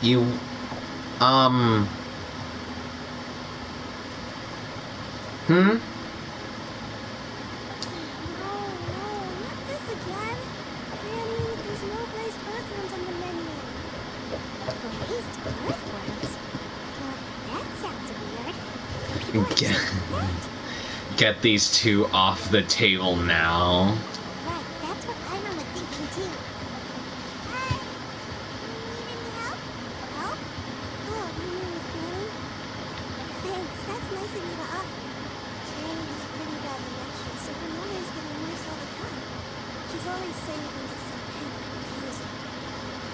You, No, not this again. Granny, there's no raised earthworms on the menu. Raised earthworms? Well, that sounds weird. People are Get- just that. Get these two off the table now. Right, that's what Paimon was thinking too. Hi. Need any help? Help? Oh, you mean with Granny? Thanks, that's nice of you to offer. Granny has pretty bad dementia, so her memory is getting worse all the time.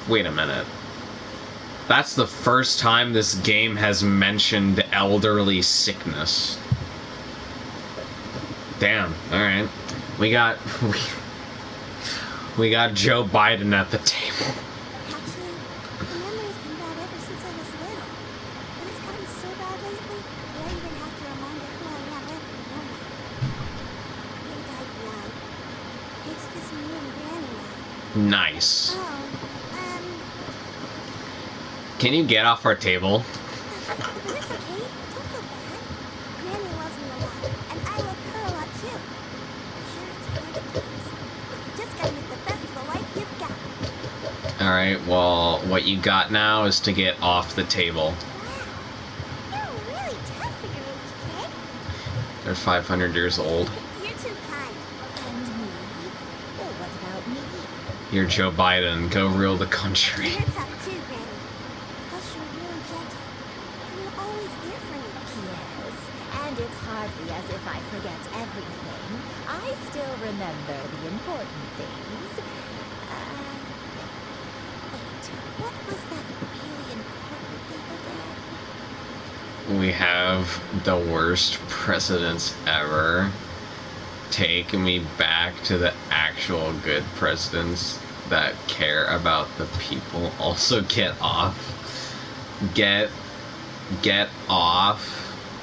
Wait a minute. That's the first time this game has mentioned elderly sickness. Damn, alright. We got Joe Biden at the table. Actually, my memory's been bad ever since I was little. But it's gotten so bad lately that I even have to remind her who I am every morning. He died blood. It's just me and Granny now. Nice. Oh, Can you get off our table? but it's okay. Don't feel bad. Granny loves me a lot, and I love her a lot too. Sure, it's hard at times, but you just gotta make the best of the life you've got. Alright, well, what you got now is to get off the table. Wow, you're really tough for your age, kid. They're 500 years old. You're too kind. And me? Oh, what about me? You're Joe Biden. Go rule the country. You're tough too, Granny. Plus, you're really gentle. And you're always there for me. Yes, and it's hardly as if I forget everything. I still remember the important things. Wait, what was that really important thing again? We have the worst presidents ever. Take me back to the actual good presidents that care about the people. Also, get off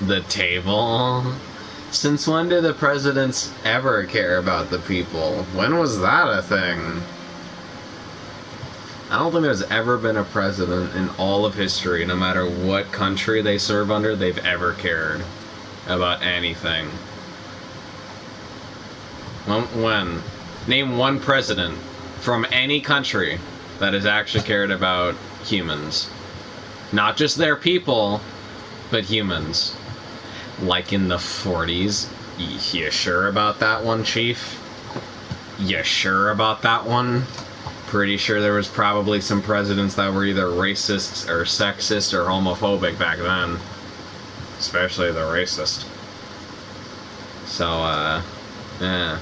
the table. Since when do the presidents ever care about the people? When was that a thing? I don't think there's ever been a president in all of history, no matter what country they serve under, they've ever cared about anything. When? Name one president from any country that has actually cared about humans. Not just their people, but humans. Like in the 40s. You sure about that one, Chief? You sure about that one? Pretty sure there was probably some presidents that were either racist or sexist or homophobic back then. Especially the racist. So, yeah.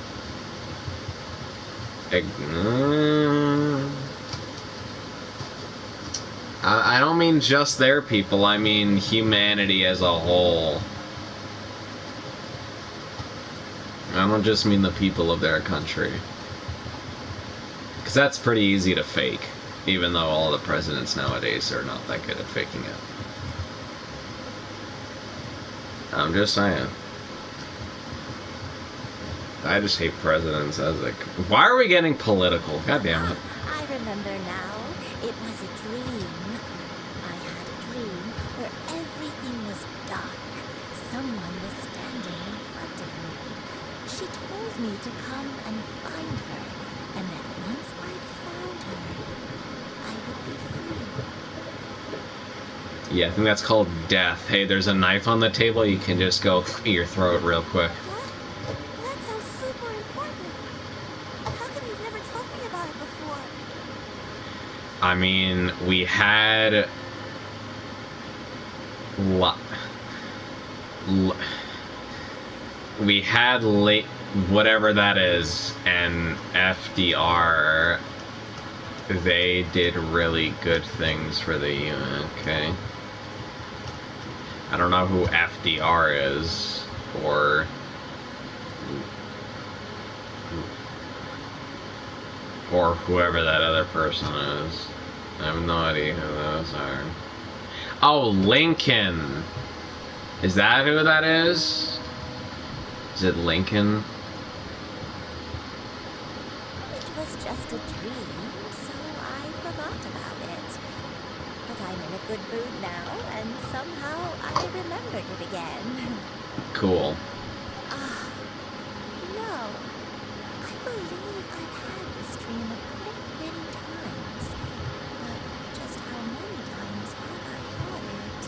I don't mean just their people, I mean humanity as a whole. I don't just mean the people of their country. Because that's pretty easy to fake, even though all the presidents nowadays are not that good at faking it. I'm just saying. I just hate presidents as like. Why are we getting political? God damn it. I remember now. It was a dream. I had a dream where everything was dark. Someone was standing in front of me. She told me to come and find her, and that once I'd found her, I would be free. Yeah, I think that's called death. Hey, there's a knife on the table. You can just go through your throat real quick. That sounds super important. How come you've never told me about it before? I mean, we had late whatever that is, and FDR. They did really good things for the UN. Okay. I don't know who FDR is, or whoever that other person is. I have no idea who those are. Oh, Lincoln! Is that who that is? Is it Lincoln? It was just a dream, so I forgot about it. But I'm in a good mood now, and somehow I remembered it again. Cool. No. I believe I've had this dream a great many times. But just how many times have I had it?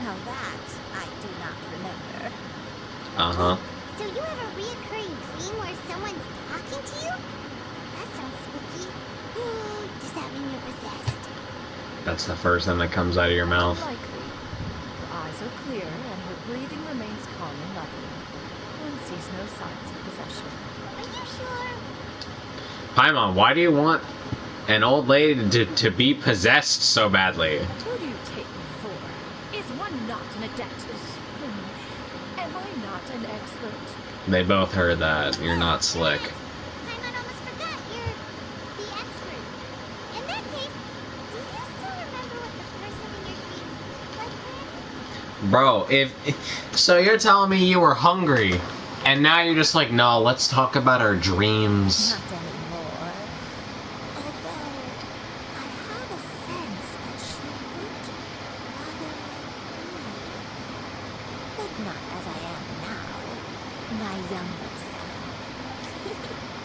Now that I do not remember. Uh-huh. So you have a reoccurring dream where someone's talking to you? That sounds spooky. Does that mean you're possessed? That's the first thing that comes out of your mouth. Unlikely. Her eyes are clear and her breathing remains calm and lovely. One sees no signs of possession. Are you sure? Paimon, why do you want an old lady to be possessed so badly? Who do you take me for? Is one not an adept? Am I not an expert? They both heard that. You're not slick. Paimon almost forgot you're the expert. In that case, do you still remember what the person in your dreams looked like, Granny? Bro, so you're telling me you were hungry, and now you're just like, no, let's talk about our dreams. Not anymore. Although, I have a sense that she looked rather like me. But not as I am now. My younger self.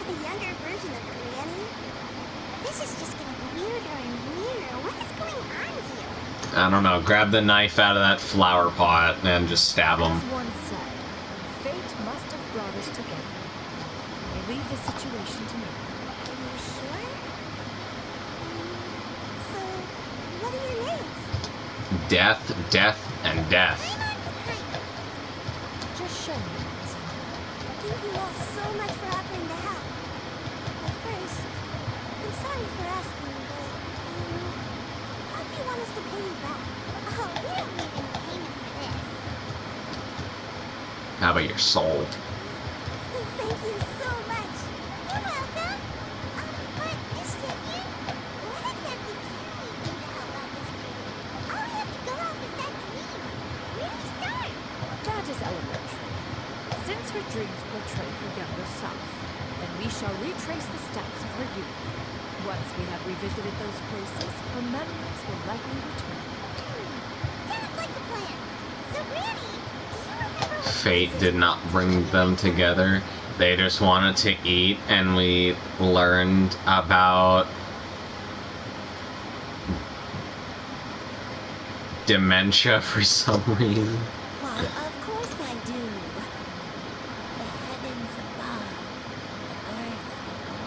A younger version of Granny? This is just getting weirder and weirder. What is going on here? I don't know, grab the knife out of that flower pot and just stab him. As one said, fate must have brought us together. I leave the situation to me. Are you sure? So, what are your names? Death, death, and death. Just show me. Thank you all so much for offering to help. First, I'm sorry for asking, but, how do you want us to pay you back? Oh, we don't need any payment for this. How about your soul? Thank you so much. You're welcome. But, Miss Champion, what exactly can we do to help out this group? All we have to go off is that dream. Where do we start? That is elementary. Since her dreams portray her younger self, then we shall retrace the steps of her youth. Once we have revisited those places, her memories will likely return. Sounds like a plan. So, Granny, do you remember what Fate did not bring them together. They just wanted to eat, and we learned about dementia for some reason. Why, of course I do. The heavens above, the earth below,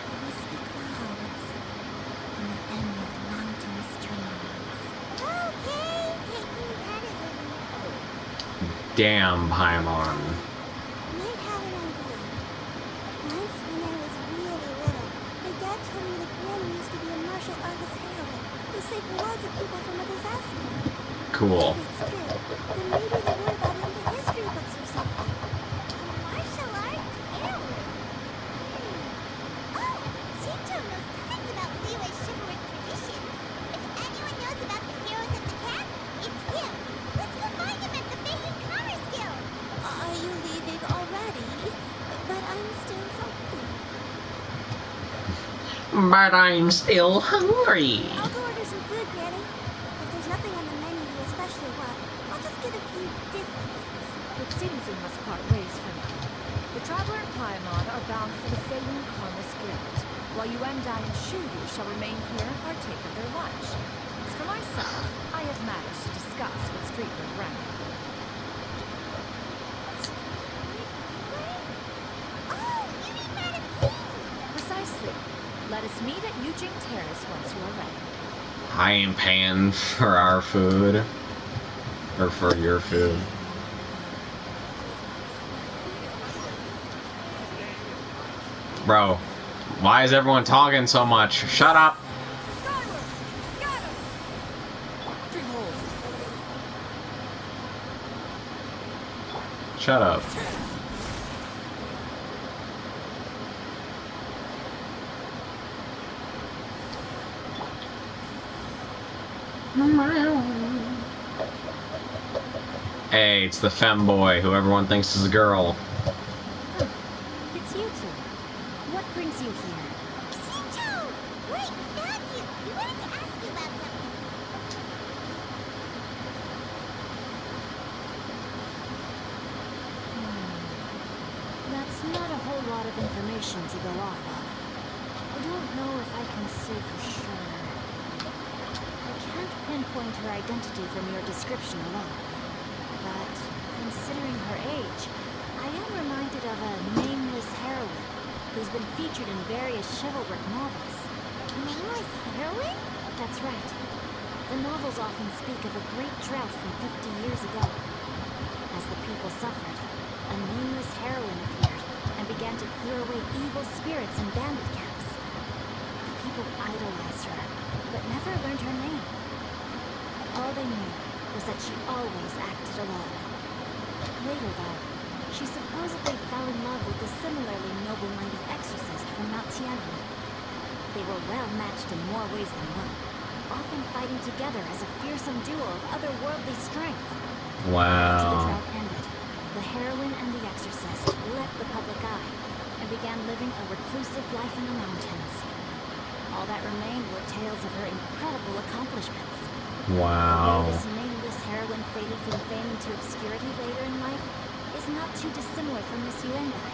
the wispy clouds, and the emerald mountain streams. Okay, taking that as a Damn, Paimon. might have an idea. Once when I was really little, my dad told me that Granny used to be a martial artist heroine who saved lots of people from a disaster. Cool. If it's true, then maybe they wrote about it in the history books or something. A martial arts heroine? Oh, Shinto knows tons about Liyue's chivalric tradition. If anyone knows about the heroes of the past, it's him. Let's go find him at the Feihin Commerce Guild. Are you leaving already? But I'm still hungry. But I'm still hungry. I'll go order some food, Granny. If there's nothing on the menu you especially want, I'll just get a few different things. It seems we must part ways for now. The Traveler and Paimon are bound for the Feihin Commerce Guild, while Yuendai and Shuyu shall remain here and partake of their lunch. As for myself, I have matters to discuss with Streetwood Rank. Oh, you mean Madam King? Precisely. Let us meet at Eugene Terrace once you are ready. I ain't paying for our food. Or for your food. Bro, why is everyone talking so much? Shut up! Shut up. Hey, it's the femboy who everyone thinks is a girl. It's you two. What brings you here? Shinto! Wait, found you! We wanted to ask you about something. That's not a whole lot of information to go off of. I don't know if I can say for sure. I can't pinpoint her identity from your description alone. But, considering her age, I am reminded of a nameless heroine who's been featured in various chivalric novels. Nameless heroine? That's right. The novels often speak of a great drought from 50 years ago. As the people suffered, a nameless heroine appeared and and began to clear away evil spirits in bandit camps. The people idolized her, but never learned her name. All they knew was that she always acted alone. Later, though, she supposedly fell in love with a similarly noble-minded exorcist from Mount Tiannan. They were well matched in more ways than one, often fighting together as a fearsome duo of otherworldly strength. After the Wow. drought ended, the heroine and the exorcist left the public eye and began living a reclusive life in the mountains. All that remained were tales of her incredible accomplishments. The way Wow. this nameless heroine faded from fame into obscurity later in life is not too dissimilar from Miss Yuendai.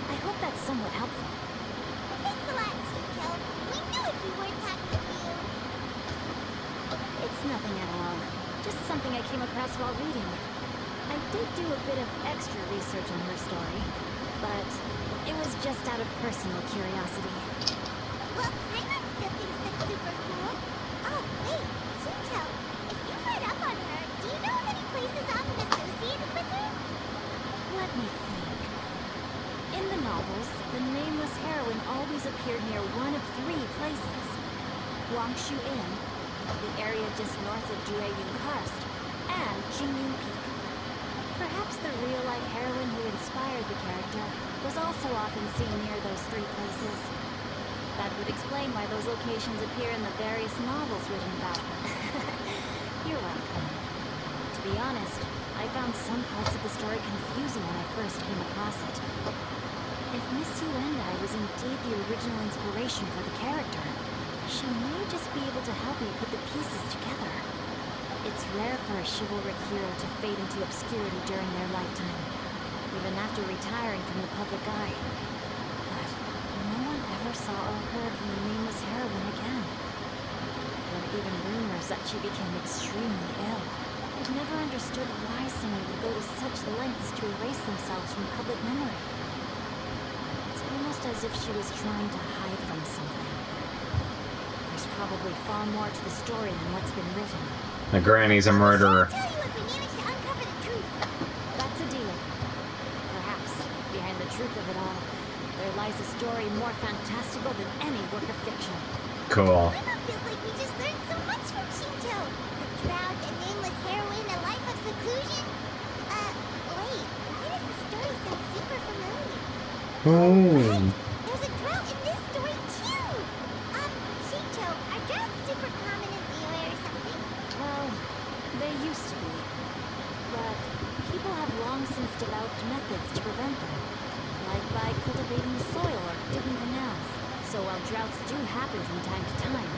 I hope that's somewhat helpful. Thanks a lot, Shinto. We knew if we weren't talking to you. It's nothing at all. Just something I came across while reading. I did do a bit of extra research on her story, but it was just out of personal curiosity. Well, Paimon still thinks that's super cool. Oh, wait, Shinto, if you've read up on her, do you know of any places often associated with her? Let me think. In the novels, the nameless heroine always appeared near one of 3 places. Wangshu Inn, the area just north of Jueyun Karst, and Jingyun Peak. Perhaps the real-life heroine who inspired the character was also often seen near those 3 places. That would explain why those locations appear in the various novels written about her. You're welcome. To be honest, I found some parts of the story confusing when I first came across it. If Miss Yuendai was indeed the original inspiration for the character, she may just be able to help me put the pieces together. It's rare for a chivalric hero to fade into obscurity during their lifetime, even after retiring from the public eye. But no one ever saw or heard from the nameless heroine again. There were even rumors that she became extremely ill. I've never understood why someone would go to such lengths to erase themselves from public memory. It's almost as if she was trying to hide from something. There's probably far more to the story than what's been written. The granny's a murderer. I'll tell you if we manage to uncover the truth. That's a deal. Perhaps, behind the truth of it all, there lies a story more fantastical than any work of fiction. Cool. Paimon feels like we just learned so much from Shinto. The drought, a nameless heroine, a life of seclusion. Wait, why does the story sound super familiar? Ooh. There's a drought in this story too! Shinto, are droughts super common in Liyue or something? Well, they used to be. But people have long since developed methods to prevent them. Like by cultivating the soil or digging canals. So while droughts do happen from time to time,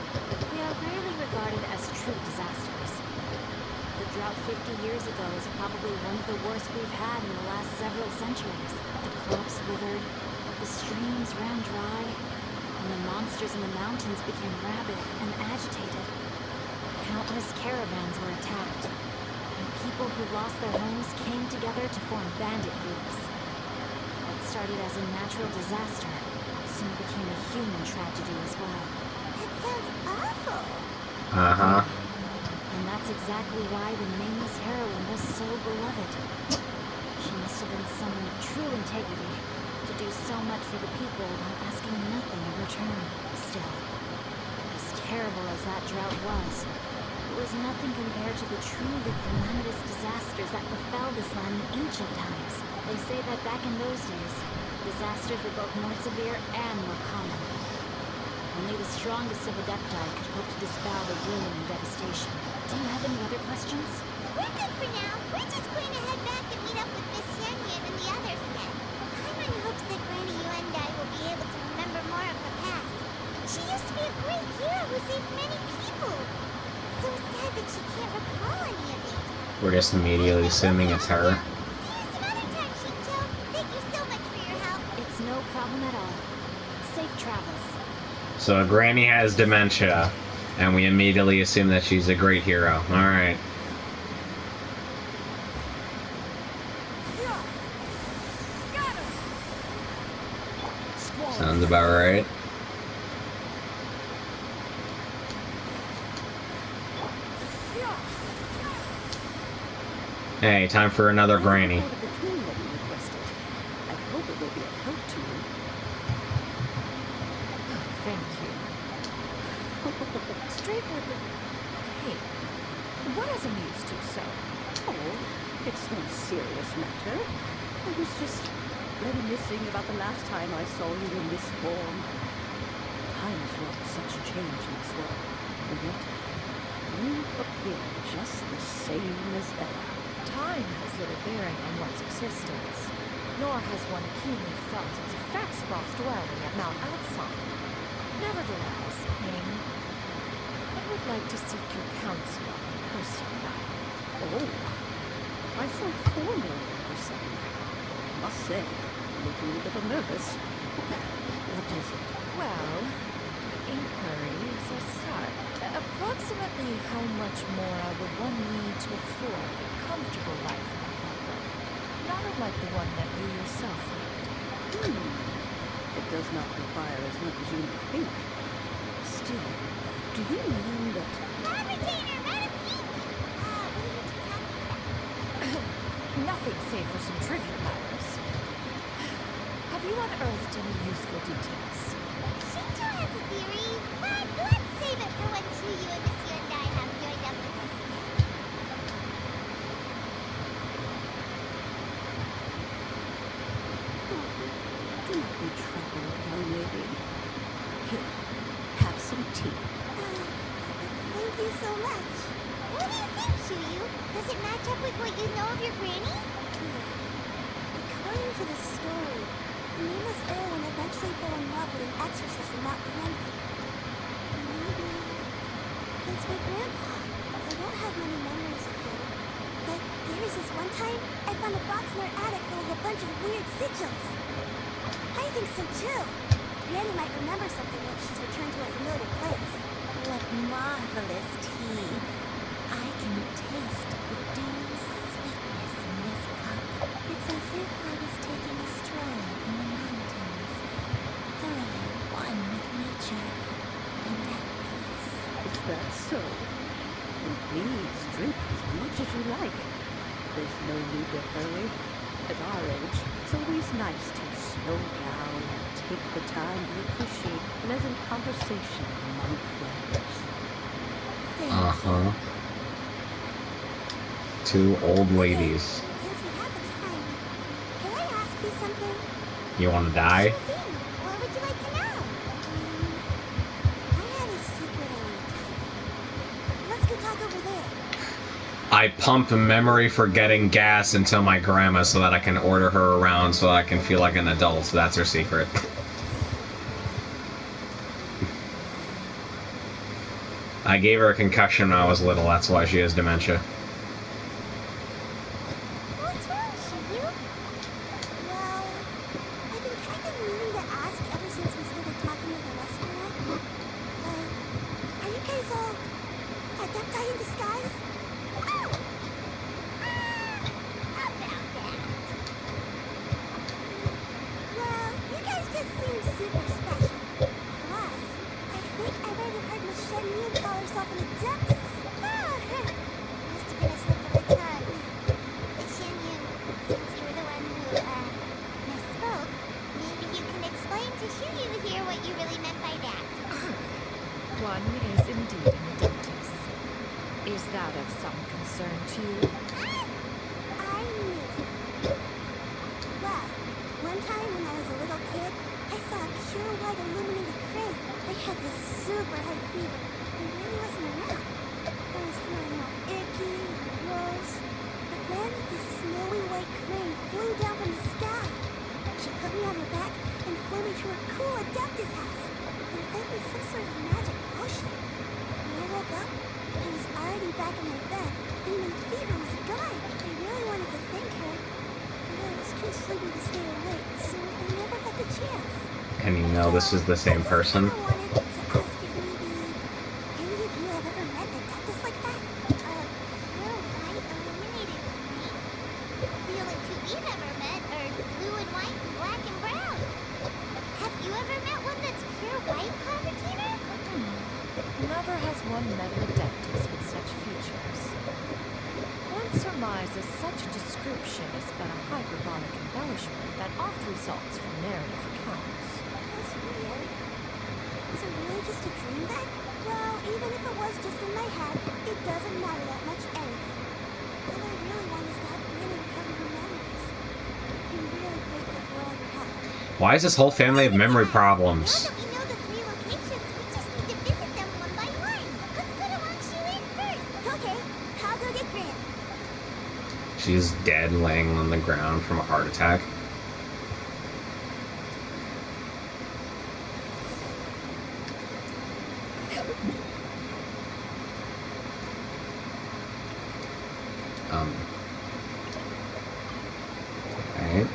they are rarely regarded as true disasters. The drought 50 years ago is probably one of the worst we've had in the last several centuries. The crops withered, the streams ran dry, and the monsters in the mountains became rabid and agitated. Countless caravans were attacked, and people who lost their homes came together to form bandit groups. What started as a natural disaster soon became a human tragedy as well. That sounds awful. Uh-huh. And that's exactly why the nameless heroine was so beloved. She must have been someone of true integrity, to do so much for the people while asking nothing in return. Still, as terrible as that drought was, it was nothing compared to the truly calamitous disasters that befell this land in ancient times. They say that back in those days, disasters were both more severe and more common. Only the strongest of Adepti could hope to dispel the ruin and devastation. Do you have any other questions? We're good for now. We're just going to head back and meet up with Miss Shenyan and the others again. Paimon hopes that Granny Yuendai will be able to remember more of her past. She used to be a great hero who saved many people. So sad that she can't recall any of it. We're just immediately assuming it's her. See you some other time, Shinto. Thank you so much for your help. It's no problem at all. Safe travels. So Granny has dementia, and we immediately assume that she's a great hero. Alright. Sounds about right. Hey, time for another Granny. I hope it will be of help to you. Oh, thank you. Straightway, but hey, what has amused you so? Oh, it's no serious matter. I was just reminiscing about the last time I saw you in this form. Time has wrought such change in this world, and yet you appear just the same as ever. Time has little bearing on one's existence, nor has one keenly felt its effects whilst dwelling at Mount Alpine. Nevertheless, King, I would like to seek your counsel on a personal matter. Oh, I so formal of you suddenly. I must say, I'm looking a little nervous. What is it? Well, the inquiry is as such. Approximately how much more would one need to afford a comfortable life in a harbor, not unlike the one that you yourself lead? It does not require as much as you may think. Still, do you mean that... Fabricator, Madam King! What are you two talking about? Nothing save for some trivial matters. Have you unearthed any useful details? Shinto has a theory, but let's save it for when Chuyu and Monsieur and I have joined up with us again. Do not be troubled, young lady. Here, have some tea. Thank you so much. What do you think, Chuyu? Does it match up with what you know of your granny? According to the story, the nameless heroine eventually fell in love with an exorcist from Mount Granny. Maybe it's my grandpa. I don't have many memories of him. But there was this one time I found a box in our attic full of a bunch of weird sigils. I think so too. Granny might remember something when she's returned to a familiar place. What marvelous tea. I can taste the dew's sweetness in this cup. It's as if I was taking a stroll in the mountains, thoroughly one with nature and at peace. Is that so? And please drink as much as you like. There's no need to hurry. At our age, it's always nice to slow down and take the time to appreciate pleasant conversation among friends. Uh-huh. Two old ladies. Since we have the time, can I ask you something? You want to die? Sure thing. What would you like to know? I have a secret I want to tell you. Let's go talk over there. I pump memory for getting gas into my grandma so that I can order her around so that I can feel like an adult. That's her secret. I gave her a concussion when I was little. That's why she has dementia. What's wrong, Shiyu? Well, I've been kind of meaning to ask ever since we started talking with the restaurant. Are you guys all adepti in disguise? About that. Well, you guys just seem super special. Plus, I think I've already heard Miss Shen Yu call herself an adeptus. Must have been a slip of the tongue. Shen Yu, since you were the one who, misspoke, maybe you can explain to Shiryu here what you really meant by that. One is indeed an adeptus. Is that of some concern to you? I knew it. Well, one time when I was a little kid, I saw a pure white illuminated crane. They had this super high fever. It really wasn't around. I was feeling all icky and gross. But then this snowy white crane flew down from the sky. She put me on her back and flew me to her cool adeptus house. And fed me some sort of magic potion. When I woke up, I was already back in my bed, and my fever was gone. I really wanted to thank her, but I was too sleepy to stay awake, so I never got the chance. And you know this is the same person? I wanted to ask if maybe any of you have ever met an adeptus like that? Pure white illuminated crane. The only two we've ever met are blue and white and black and brown. Have you ever met one that's pure white, Clementine? Never has one met an adeptus with such features. Once surmises such a description is but a hyperbolic embellishment that oft results from narrative accounts. That's weird. Is it really just a dream then? Well, even if it was just in my head, it doesn't matter that much anyway. All I really want is to have Granny recover her memories. I'm really grateful for all your help. Why is this whole family of memory Now problems? that we know the 3 locations, we just need to visit them one by one. Let's go to Wang Shu Inn first. Okay, I'll go get Granny. She's dead, laying on the ground from a heart attack. Alright.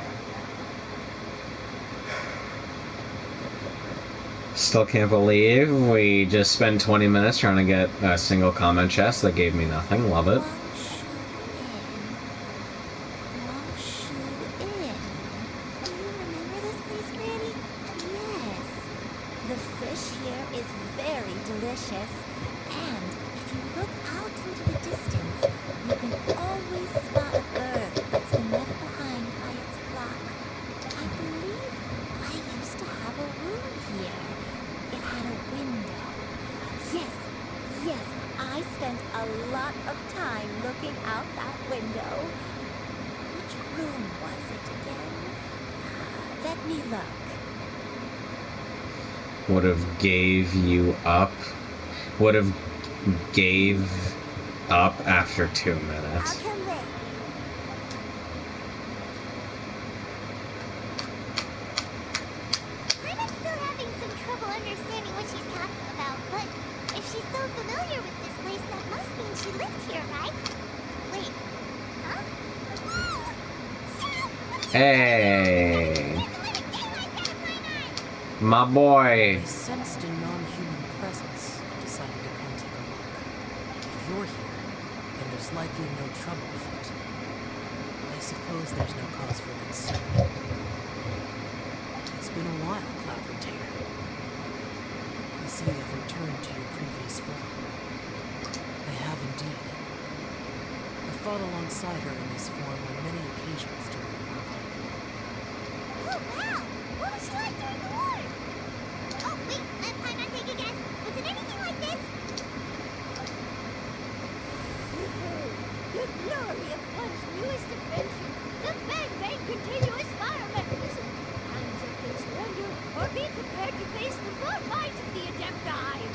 Still can't believe we just spent 20 minutes trying to get a single comment chest that gave me nothing. Love it. Wang Shu Inn. Do you remember this place, Granny? Yes. The fish here is very delicious. And if you look out into the distance, you can always spot a bird that's been left behind by its flock. I believe I used to have a room here. It had a window. Yes, I spent a lot of time looking out that window. Which room was it again? Let me look. Would have gave you up. Would have gave up after 2 I'll minutes. come there. I'm still having some trouble understanding what she's talking about, but if she's so familiar with this place, that must mean she lived here, right? Wait, huh? Hey, my boy. I sensed a non-human presence and decided to come take a look. If you're here, then there's likely no trouble afoot. I suppose there's no cause for concern. It's been a while, Cloud Retainer. I see you've returned to your previous form. I have indeed. I fought alongside her in this form on many occasions during the Archon War. Oh, wow! What was she like during the war? Oh, wait, I'm not taking a guess. Was it anything like this? The glory of one's newest invention, the Bang Bang continuous fire mechanism. Hands up in splendor, or be prepared to face the full might of the Adepti.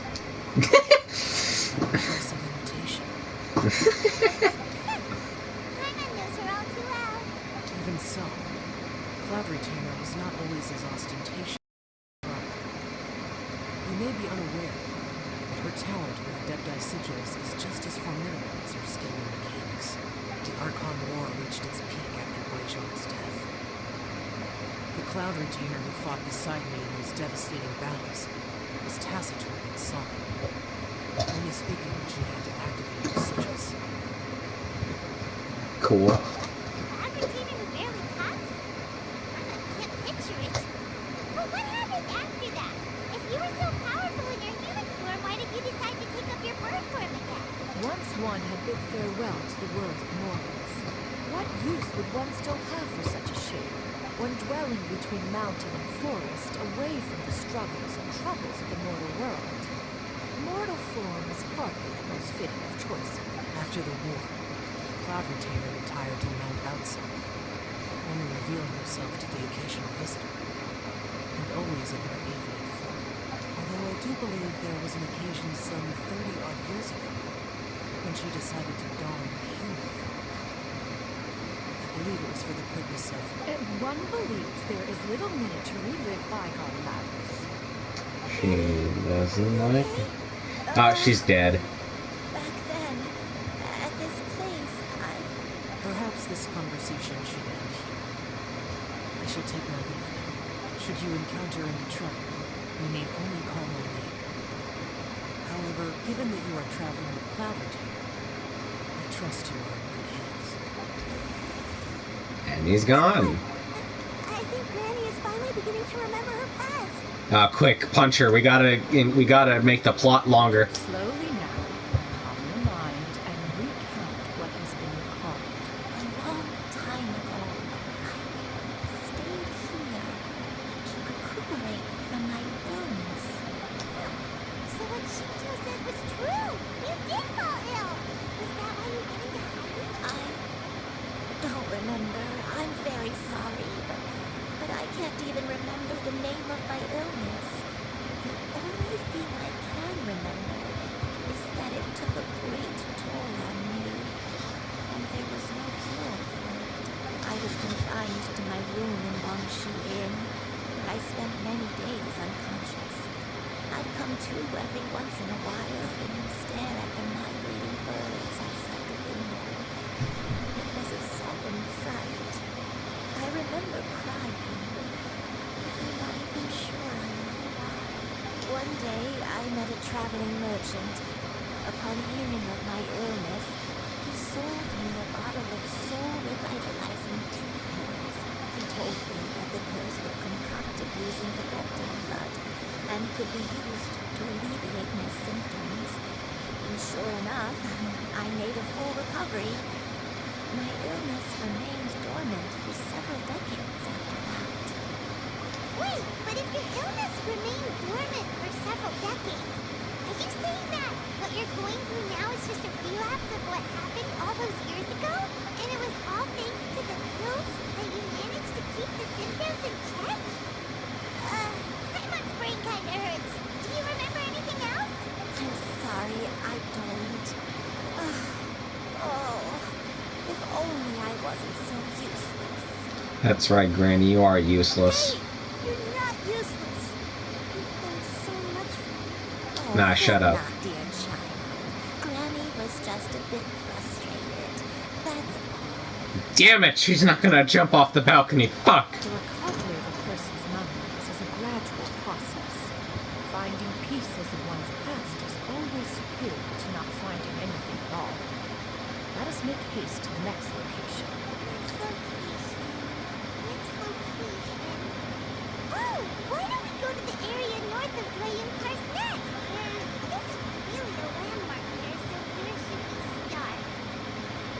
An impressive invitation. Paimon knows her all too well. Even so, Cloud Retainer was not always as ostentatious. You may be unaware, but her talent with Adepti sigils is just as formidable as her skill in mechanics. The Archon War reached its peak after Guizhong's death. The Cloud Retainer who fought beside me in those devastating battles was taciturn and solemn, only speaking when she had to activate her sigils. Cool. Advertising who barely talks? I can't picture it. But what happened after that? If you were so powerful in your human form, why did you decide to take up your bird form again? Once one had bid farewell to the world of mortals, what use would one still have for such a shape, when dwelling between mountain and forest, away from the struggles and troubles of the mortal world? Mortal form is hardly the most fitting of choices. After the war, Cloud Retainer retired to Mount Outside, only revealing herself to the occasional visitor, and always in her avian form. Although I do believe there was an occasion some 30-odd years ago, when she decided to don human form. I believe it was for the purpose of... And one believes there is little need to relive bygone matters. She doesn't like it. Oh, she's dead. Back then, at this place, Perhaps this conversation should end here. I shall take my leave now. Should you encounter any trouble, you need only call my name. However, given that you are traveling with Cloud Retainer, I trust you are in good hands. And he's gone. I think Granny is finally beginning to remember her past. Quick, punch her. We gotta make the plot longer. Slowly now, calm your mind and recount what has been recalled. come to every once in a while and stare at the migrating birds outside the window. It was a solemn sight. I remember crying. I'm not even sure I know why. One day, I met a traveling merchant. Upon hearing of my illness, he sold me a bottle of soul-revitalizing tea pills. He told me that the pills were concocted using the victim blood and could be used to alleviate my symptoms. And sure enough, I made a full recovery. My illness remained dormant for several decades after that. Wait, but if your illness remained dormant for several decades, are you saying that what you're going through now is just a relapse of what happened all those years ago? And it was all thanks to the pills that you managed to keep the symptoms in check? Paimon's brain kinda hurts. Do you remember anything else? I'm sorry, I don't. Oh, if only I wasn't so useless. That's right, Granny, you are useless. Hey, you're not useless. You've done so much for me. Oh, Nah, shut up. not, dear child. Granny was just a bit frustrated. That's all. Damn it, she's not gonna jump off the balcony. Fuck! The recovery of a person's memories is a gradual process. Finding pieces of one's past is always superior to not finding anything at all. Let us make haste to the next location. Next location. Oh, why don't we go to the area north of Dwayne Car's Neck? This is really a landmark here, so where should we start?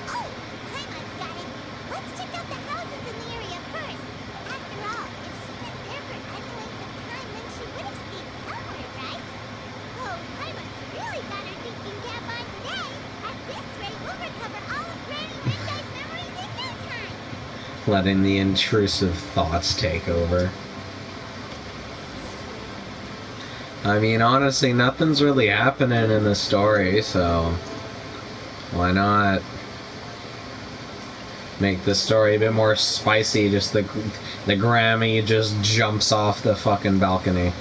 Oh, Paimon's got it. Let's check out the houses in the area first. After all, if she was there for any length of time, then she would have stayed somewhere, right? Oh, Paimon's really got her thinking cap on today. At this rate, we'll recover all of Granny Rendai's memories in no time. Letting the intrusive thoughts take over. I mean, honestly, nothing's really happening in the story, so why not make the story a bit more spicy? Just the Grammy just jumps off the fucking balcony.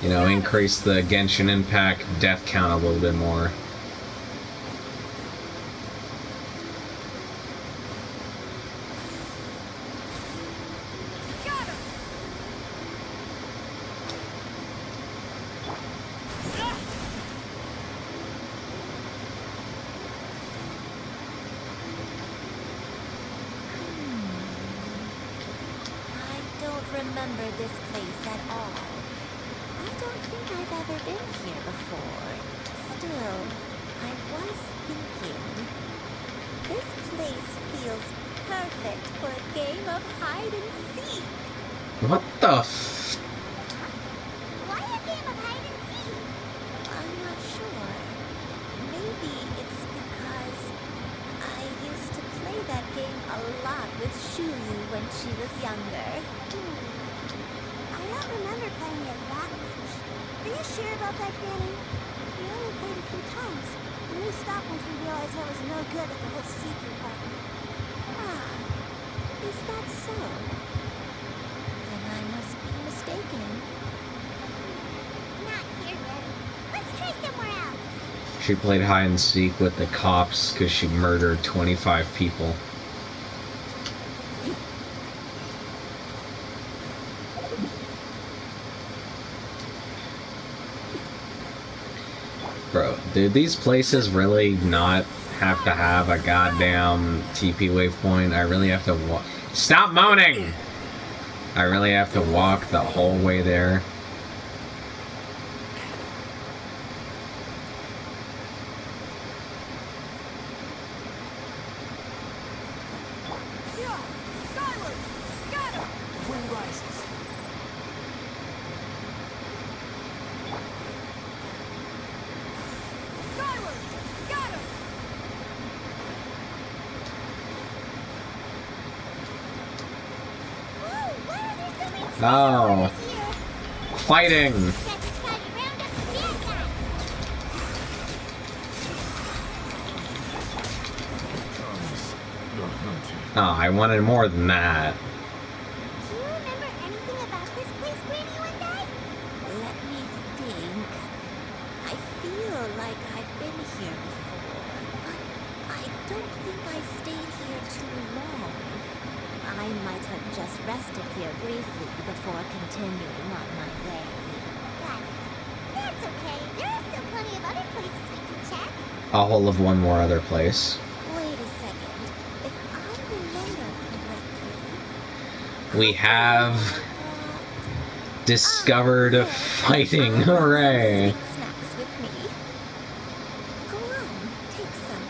You know, increase the Genshin Impact death count a little bit more. I don't remember this place at all. I don't think I've ever been here before. Still, I was thinking, this place feels perfect for a game of hide and seek. What the f... Why a game of hide and seek? I'm not sure. Maybe it's because I used to play that game a lot with Shuyu when she was younger. I don't remember playing it that much. Are you sure about that, Granny? We only played a few times, and we stopped once we realized I was no good at the whole secret part. Ah, is that so? Then I must be mistaken. Not here, then. Let's try somewhere else. She played hide and seek with the cops because she murdered 25 people. Bro, did these places really not have to have a goddamn TP waypoint? I really have to walk. Stop moaning! I really have to walk the whole way there. Wind rises. Whoa, why are there so many treasure Oh. hoarders here? Fighting! Guess it's time to round up the bad guys. Oh, I wanted more than that. Do you remember anything about this place, Granny One Day? just rested here briefly before continuing on my way. Got it. That's okay. There are still plenty of other places we can check. A whole of one more other place. Wait a second. If I remember correctly, We have discovered fighting. Hooray! sweet snacks with me. Go on, take some.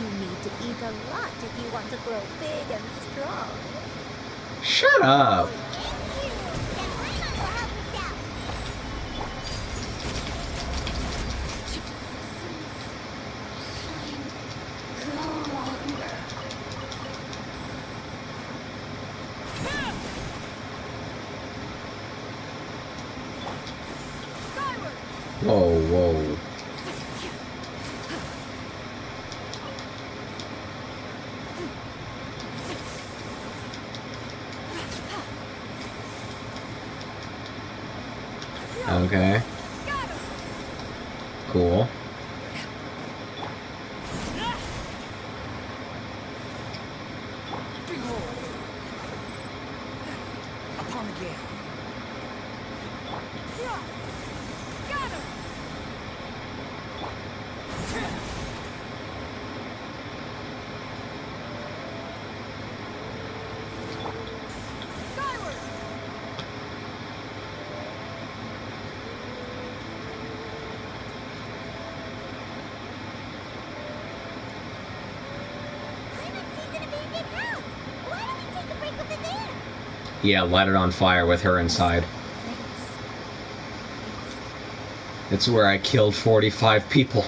You need to eat a lot if you want to grow big and strong. Shut up! Thank you. Then why not go help us out? Whoa, whoa. Okay. Cool. Upon the gale. Yeah, light it on fire with her inside. It's where I killed 45 people.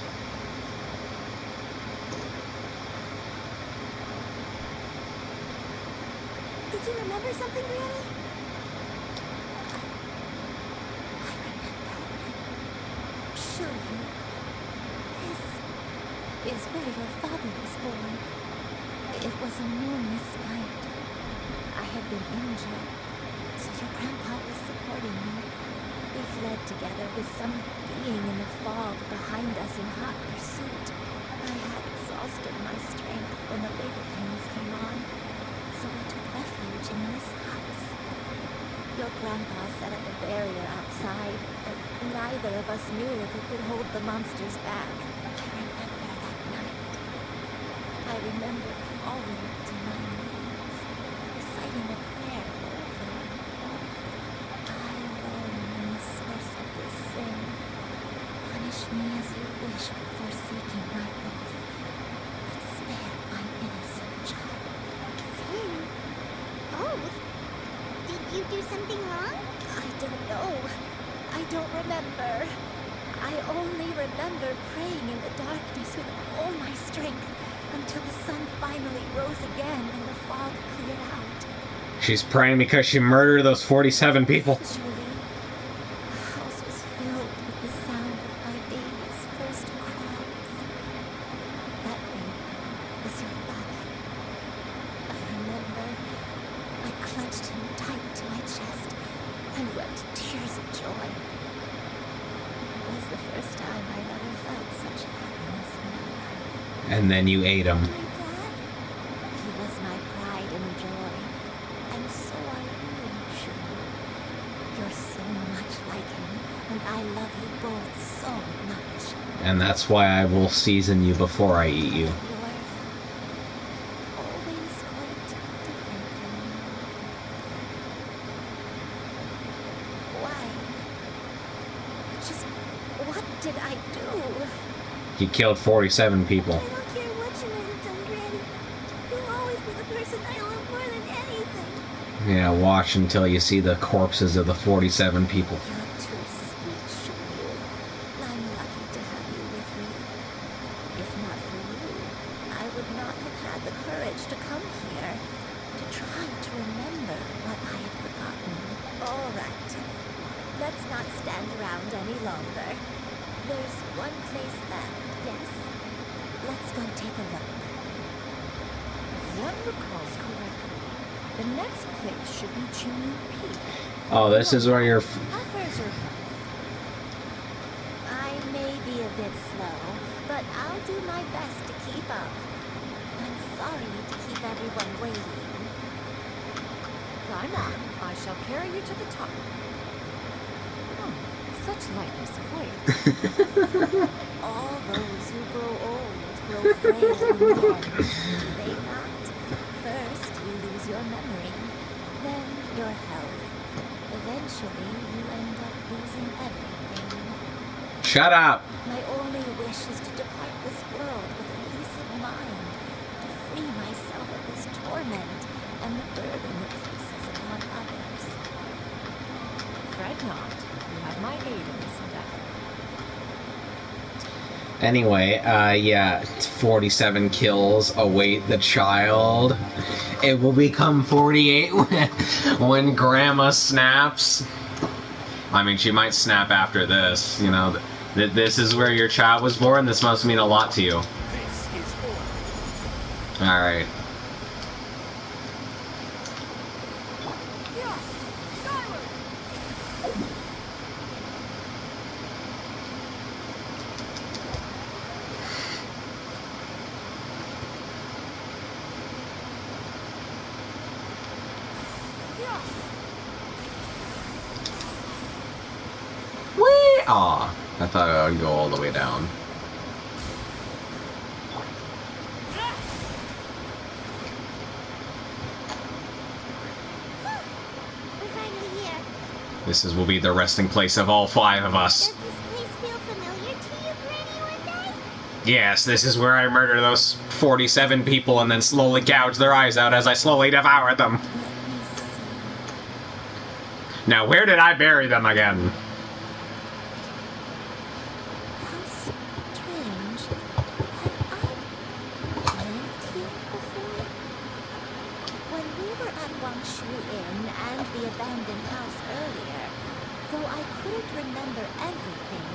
Did you remember something, Granny? I remember. Sure you. This is where your father was born. It was a moonless night. I had been injured, so your grandpa was supporting me. We fled together with some being in the fog behind us in hot pursuit. I had exhausted my strength when the labor pains came on, so we took refuge in this house. Your grandpa set up a barrier outside, but neither of us knew if it could hold the monsters back. I remember that night. I remember falling to my knees, reciting a prayer over and over. I alone am the source of this sin. Punish me as you wish for forsaking my oath, but spare my innocent child. Sin? Oath? Did you do something wrong? I don't know. I don't remember. I only remember praying in the darkness with all my strength until the sun finally rose again and the fog cleared out. She's praying because she murdered those 47 people. Eventually, the house was filled with the sound of my baby's first cries. That baby was your father. I remember I clutched him tight to my chest and wept tears of joy. It was the first time I'd ever felt such happiness in my life. And then you ate him. My dad, he was my pride and joy, and so are you, Shirley. You're so much like him, and I love you both so much. And that's why I will season you before I eat you. You're always quite different from me. Why? Just what did I do? He killed 47 people. I don't care what you might have done, Granny. You'll always be the person I love more than anything. Yeah, watch until you see the corpses of the 47 people. You're too sweet, Shirley. I'm lucky to have you with me. If not for you, I would not have had the courage to come here, to try to remember what I had forgotten. All right. Let's not stand around any longer. There's one place left, yes? Let's go take a look. If one recalls correctly, the next place should be Chimney Peak. Oh, this is where you're... How far is your health? I may be a bit slow, but I'll do my best to keep up. I'm sorry to keep everyone waiting. Climb shall carry you to the top. Oh, such lightness of weight. All those who grow old grow frail in the end, do they not? First, you lose your memory, then your health. Eventually, you end up losing everything. Shut up! My only wish is to depart this world with a peace of mind, to free myself of this torment and the burden it places upon others. Fret not. You have my aid in this endeavor. Anyway, yeah, 47 kills await the child. It will become 48 when Grandma snaps. I mean, she might snap after this, you know. This is where your child was born. This must mean a lot to you. This is order. Alright. Whee! Aw, I thought I would go all the way down. We're finally here. This will be the resting place of all 5 of us. Does this place feel familiar to you, Granny One Day? Yes, this is where I murder those 47 people and then slowly gouge their eyes out as I slowly devour them. Let me see. Now, where did I bury them again? How strange. Have I lived here before? When we were at Wangshu Inn and the abandoned house earlier, though I couldn't remember everything,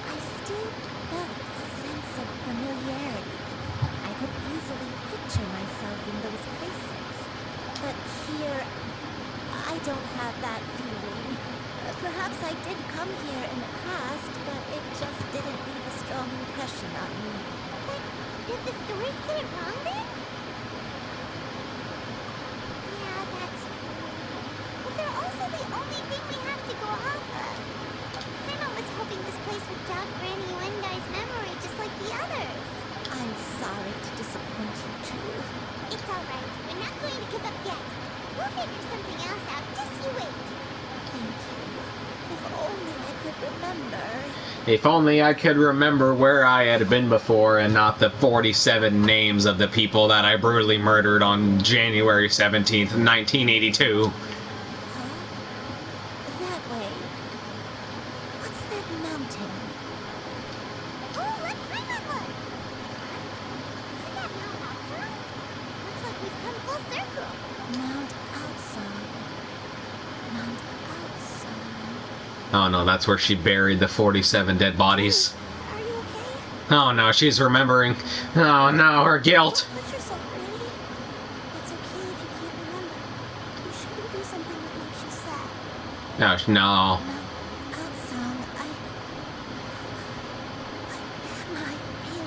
I still felt a sense of familiarity. I could easily picture myself in those places. But here, I don't have that feeling. Perhaps I did come here in the past, but it just didn't leave a strong impression on me. But did the stories get it wrong then? Yeah, that's true. But they're also the only thing we have to go off of. Grandma was hoping this place would jog Granny Wendai's memory just like the others. I'm sorry to disappoint you too. It's alright. We're not going to give up yet. We'll figure something else out. Just you wait. Thank you. If only I could remember. If only I could remember where I had been before and not the 47 names of the people that I brutally murdered on January 17th, 1982. Huh? That way. What's that mountain? Oh, let's climb that one. Isn't that Mount Alpha? Looks like we've come full circle. Mount Outside. Mount Outside. Oh no, that's where she buried the 47 dead bodies. Are you okay? Oh no, she's remembering. Oh no, her guilt. Don't hurt yourself, Granny. It's okay if you can't remember. You shouldn't do something that makes you sad. No, no. Mount Outside, am I really?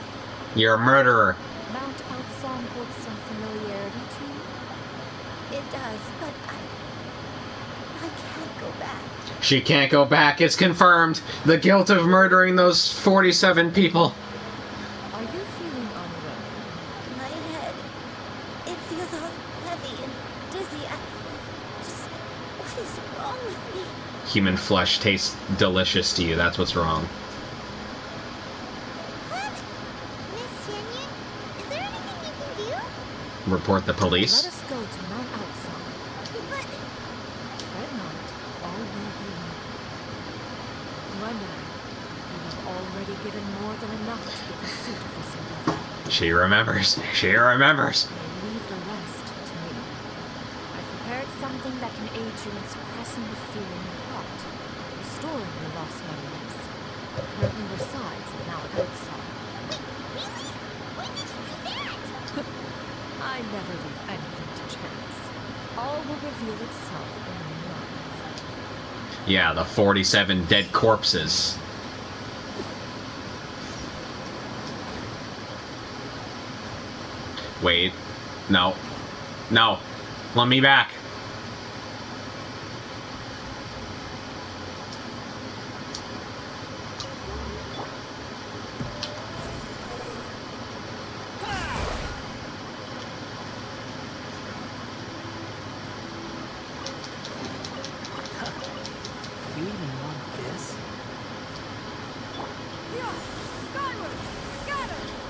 You're a murderer. Mount Outside holds some familiarity to you? It does, but I can't go back. She can't go back. It's confirmed. The guilt of murdering those 47 people. Are you feeling unwell? My head, it feels all heavy and dizzy. What is wrong with me? Human flesh tastes delicious to you. That's what's wrong. What? Miss Shanyon, is there anything you can do? Report the Let police. us go to Mount Outside. But Fret not. All will be well. Wanda, you have already given more than enough to the pursuit of this endeavor. She remembers. She remembers. Leave the rest to me. I've prepared something that can aid you in suppressing the feeling you felt, restoring your lost memories. It currently resides in Mount Outside. really? When did you do that? I never leave anything to chance. All will reveal itself in your life. Yeah, the 47 dead corpses. Wait. No. No. Let me back.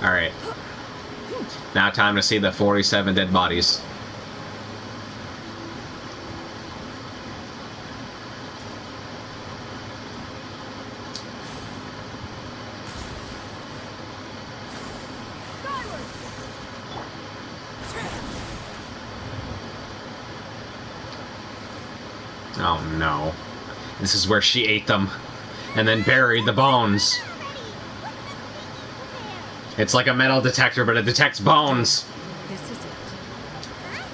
Alright. Now time to see the 47 dead bodies. Oh no. This is where she ate them and then buried the bones. It's like a metal detector, but it detects bones. This is it. Huh?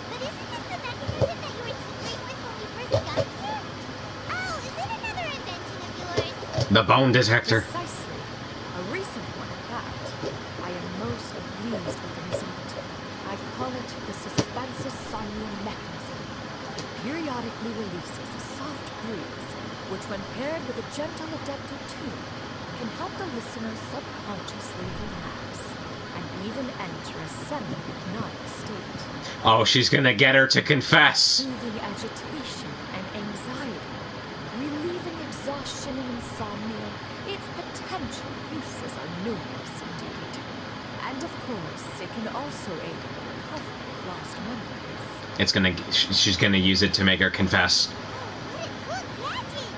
But isn't this the mechanism that you were tinkering with when we first got here? Oh, is it another invention of yours? The bone detector. Precisely. A recent one at that. I am most pleased with the result. I call it the suspensus somnium mechanism. It periodically releases a soft breeze, which when paired with a gentle adaptive tune, can help the listener subconsciously relax and even enter a semi-hypnotic state. Oh, she's gonna get her to confess. Soothing agitation and anxiety, relieving exhaustion and insomnia. Its potential uses are numerous indeed. And of course, it can also aid in the recovery of lost memories. It's gonna. She's gonna use it to make her confess. What a cool gadget!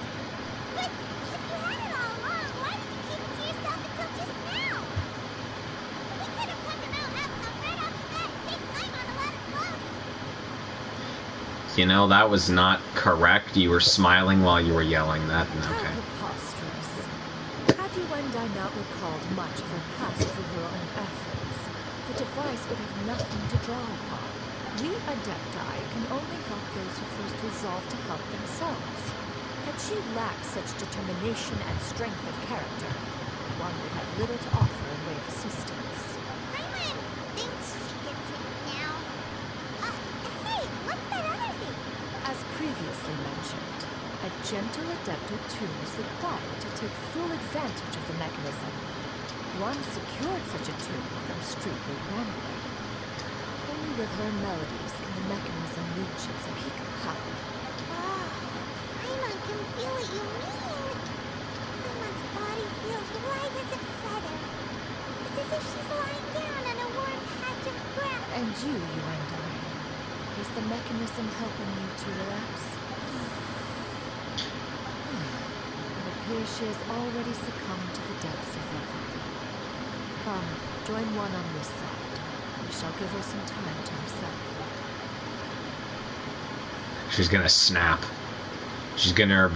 But if you had it all along, why did you keep it to yourself until just now? We could have put them out right off the bat and saved time on a lot of clothes. You know, that was not correct. You were smiling while you were yelling that. How Okay. preposterous. Had you and I not recalled much of her past through her own efforts, the device would have nothing to draw upon. We Adepti can only help those who first resolve to help themselves. Had she lacked such determination and strength of character, one would have little to offer in way of assistance. Paimon thinks she gets it now. Hey, what's that other thing? As previously mentioned, a gentle adaptive tune is required to take full advantage of the mechanism. One secured such a tune from streetly rambling. Only with her melodies can the mechanism reach its peak power. Ah, Paimon can feel what you mean. Paimon's body feels light as a feather. It's as if she's lying down on a warm patch of grass. And you, Yuendai, is the mechanism helping you to relax? It appears she has already succumbed to the depths of reverie. Come, join one on this side. We shall give her some time to herself. She's gonna snap. She's gonna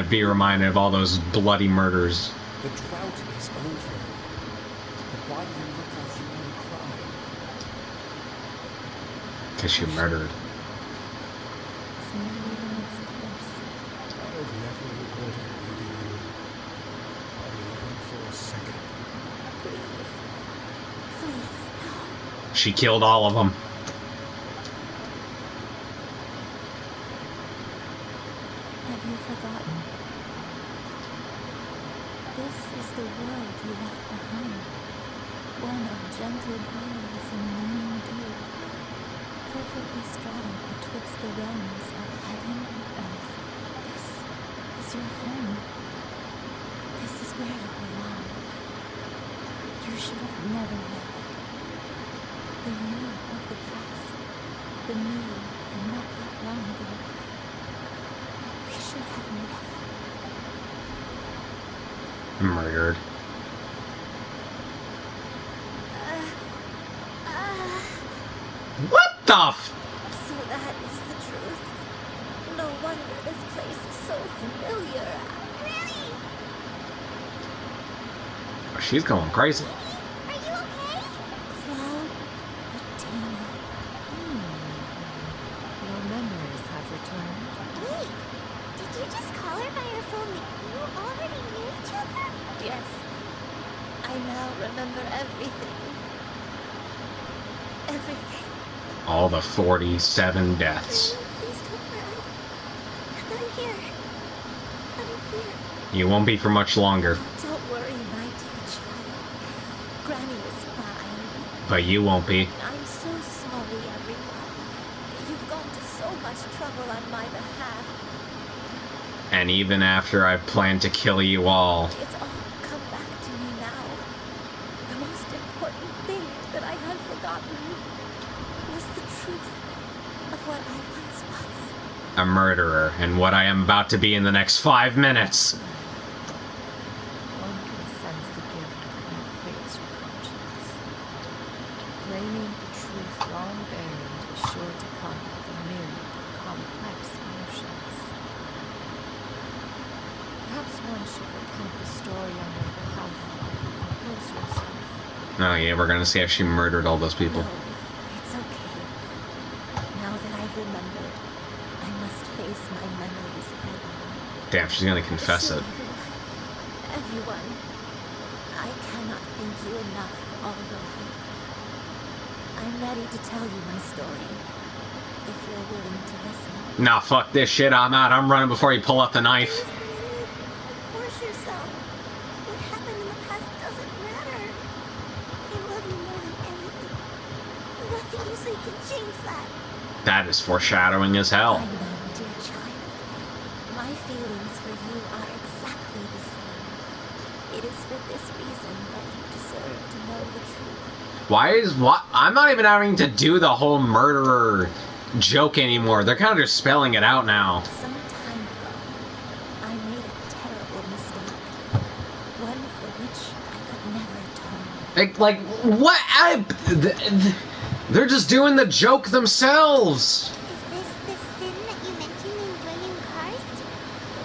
be reminded of all those bloody murders. The drought is over. But why do you look like you want to cry? Because she murdered. It's nearly run its course. I have never regretted meeting you. Not even for a second. Please. Please, no. She killed all of them. Have you forgotten? This is the world you left behind. One of gentle breeze and morning dew, perfectly straddled betwixt the realms of heaven and earth. This is your home. This is where you belong. You should have never left. The you of the past, the me from not that long ago. We should have never. Murdered. What the f- So that is the truth. No wonder this place is so familiar. Really? She's going crazy. Are you okay? Cloud Patina. Your memories have returned. Wait, did you just call her by her full name? You already knew each other? Yes. I now remember everything. Everything. All the 47 deaths. Please don't cry. I'm here. I'm here. You won't be for much longer, Don't worry, my dear child. Granny is fine. but you won't be. I'm so sorry, everyone. You've gone to so much trouble on my behalf. And even after I've planned to kill you all, It's all come back a murderer, and what I am about to be in the next 5 minutes. One can sense the guilt that plagues your conscience. Claiming truth long buried is sure to come with a myriad of complex emotions. Perhaps one should recount the story on your behalf while you compose yourself. Oh yeah, we're gonna see if she murdered all those people. No, it's okay. Now that I've remembered, I must face my memories head on. Damn, she's gonna confess it. Everyone, I cannot thank you enough for all your help. I'm ready to tell you my story, if you're willing to listen. Nah, fuck this shit, I'm out. I'm running before you pull up the knife. Please, force yourself. What happened in the past doesn't matter. I love you more than anything. Nothing you say can change that. That is foreshadowing as hell. I know, dear child. My feelings for you are exactly the same. It is for this reason that you deserve to know the truth. Why is what? I'm not even having to do the whole murderer joke anymore. They're kind of just spelling it out now. Some time ago, I made a terrible mistake. One for which I could never atone. Like what? They're just doing the joke themselves. Is this the sin that you mentioned in William Karst?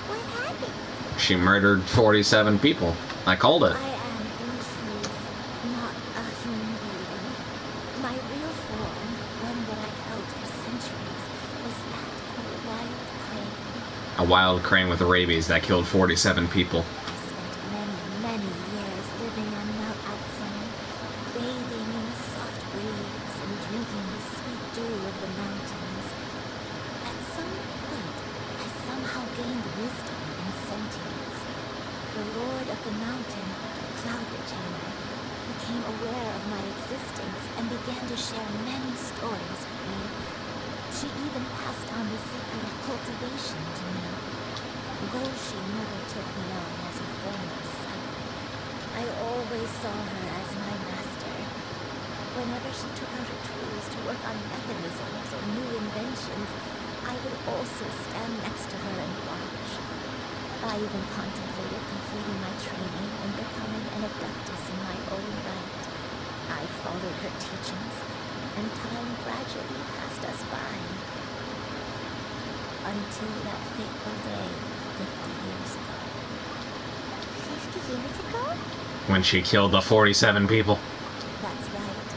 What happened? She murdered 47 people. I called it. I am, in truth, not a human being. My real form, one that I've held for centuries, was that of a wild crane. A wild crane with rabies that killed 47 people. I spent many, many years living on Mount Outsun, bathing in the soft breeze and drinking the sweet dew of the mountains. At some point, I somehow gained wisdom and sentience. The lord of the mountain, Cloud Retainer, became aware of my existence and began to share many stories with me. She even passed on the secret of cultivation to me. Though she never took me on as a formal disciple, I always saw her as my master. Whenever she took out her tools to work on mechanisms or new inventions, I would also stand next to her and watch. I even contemplated completing my training and becoming an adeptus in my own right. I followed her teachings, and time gradually passed us by. Until that fateful day, 50 years ago. 50 years ago? When she killed the 47 people. That's right.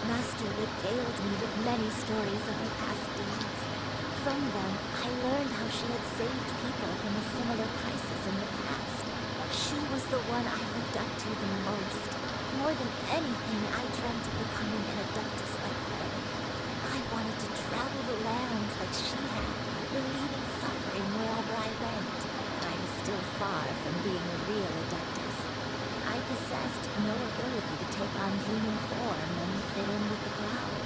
Master regaled me with many stories of her past deeds. From them, I learned how she had saved people from a similar crisis in the past. She was the one I looked up to the most. More than anything, I dreamt of becoming an adeptus like her. I wanted to travel the land like she had, relieving suffering wherever I went. I was still far from being a real adeptus. I possessed no ability to take on human form and fit in with the crowd.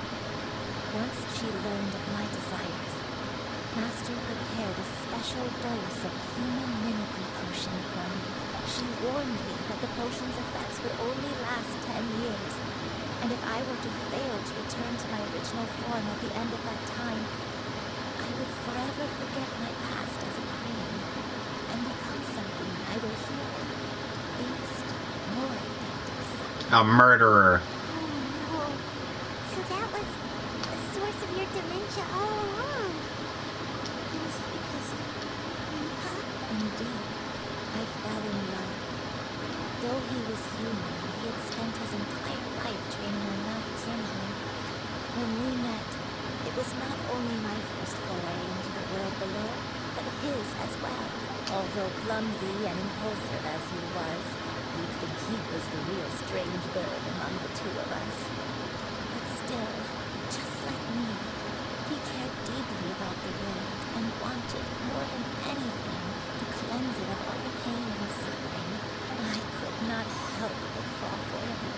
Once she learned of my desires, Master prepared a special dose of human mimicry potion for me. She warned me that the potion's effects would only last 10 years, and if I were to fail to return to my original form at the end of that time, I would forever forget my past as a crane and become something neither human, beast, nor adeptus. A murderer. Oh no. So that was the source of your dementia all along. Was it because of Grandpa? Indeed, I fell in love. Though he was human, he had spent his entire life training on Mount Tianhong. When we met, it was not only my first foray into the world below, but his as well. Although clumsy and impulsive as he was, you'd think he was the real strange bird among the two of us. But still, just like me, he cared deeply about the world and wanted, more than anything, to cleanse it of all pain and suffering. I could not help but fall for him.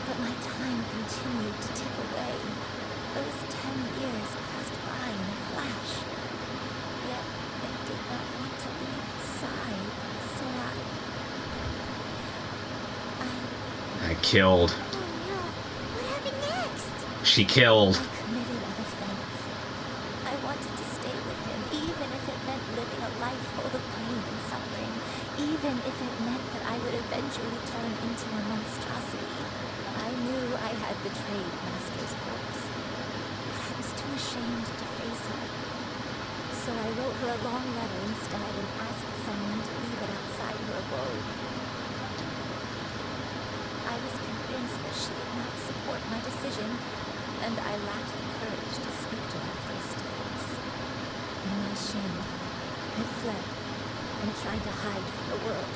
But my time continued to tick away. Those 10 years passed by in a flash. Yet I did not want to leave his side, so I killed. Oh no. What happened next? She killed. I committed an offense. I wanted to stay with him even if it meant that I would eventually turn into a monstrosity. I knew I had betrayed Master's hopes, but I was too ashamed to face her. So I wrote her a long letter instead and asked someone to leave it outside her abode. I was convinced that she would not support my decision, and I lacked the courage to speak to her face to face. In my shame, I fled and tried to hide from the world,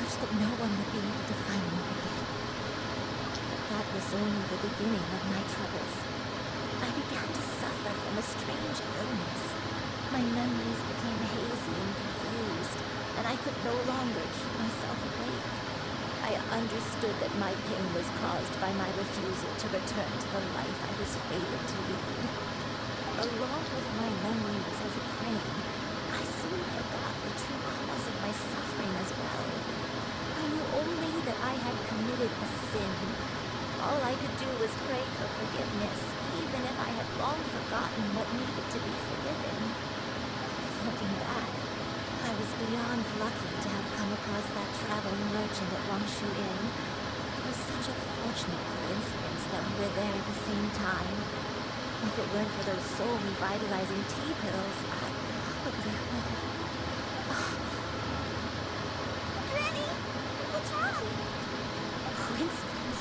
such that no one would be able to find me again. That was only the beginning of my troubles. I began to suffer from a strange illness. My memories became hazy and confused, and I could no longer keep myself awake. I understood that my pain was caused by my refusal to return to the life I was fated to lead. Along with my memories as a crane, I soon forgot the true cause of my suffering as well. I knew only that I had committed a sin. All I could do was pray for forgiveness, even if I had long forgotten what needed to be forgiven. Looking back, I was beyond lucky to have come across that traveling merchant at Wangshu Inn. It was such a fortunate coincidence that we were there at the same time. If it weren't for those soul-revitalizing tea pills, I probably would have... Granny, what's wrong? Coincidence?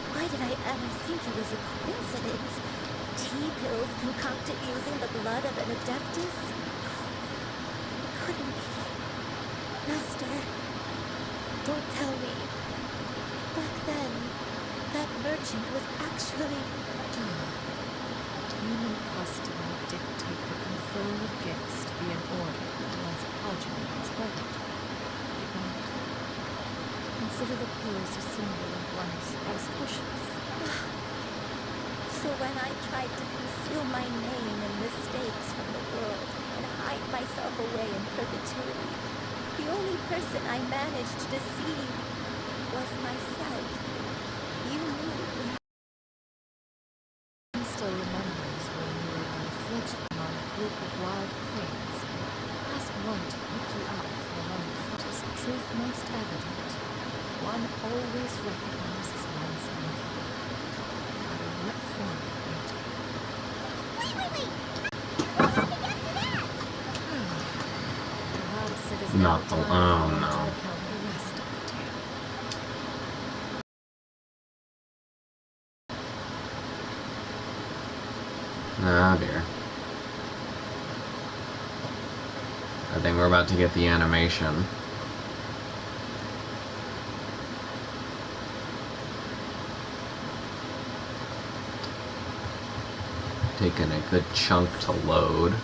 Why did I ever think it was a coincidence? Tea pills concocted using the blood of an adeptus? It couldn't be. Master, don't tell me. Back then, that merchant was actually... Human custom would dictate the conferral of gifts to be in order once progeny is wedded. Did not. Consider the pills a symbol of one's auspicious. So when I tried to conceal my name and mistakes from the world and hide myself away in perpetuity, the only person I managed to deceive was myself. You knew. Still remembers when you were on a fledgling among a group of wild cranes. Ask one to pick you out from among the footers of truth most evident. One always recognizes one's own. No matter what form it may take. Wait! What happened after that? Perhaps it is Not now the- time oh, for one no. to recount the rest of the tale. Oh dear. I think we're about to get the animation. Taking a good chunk to load.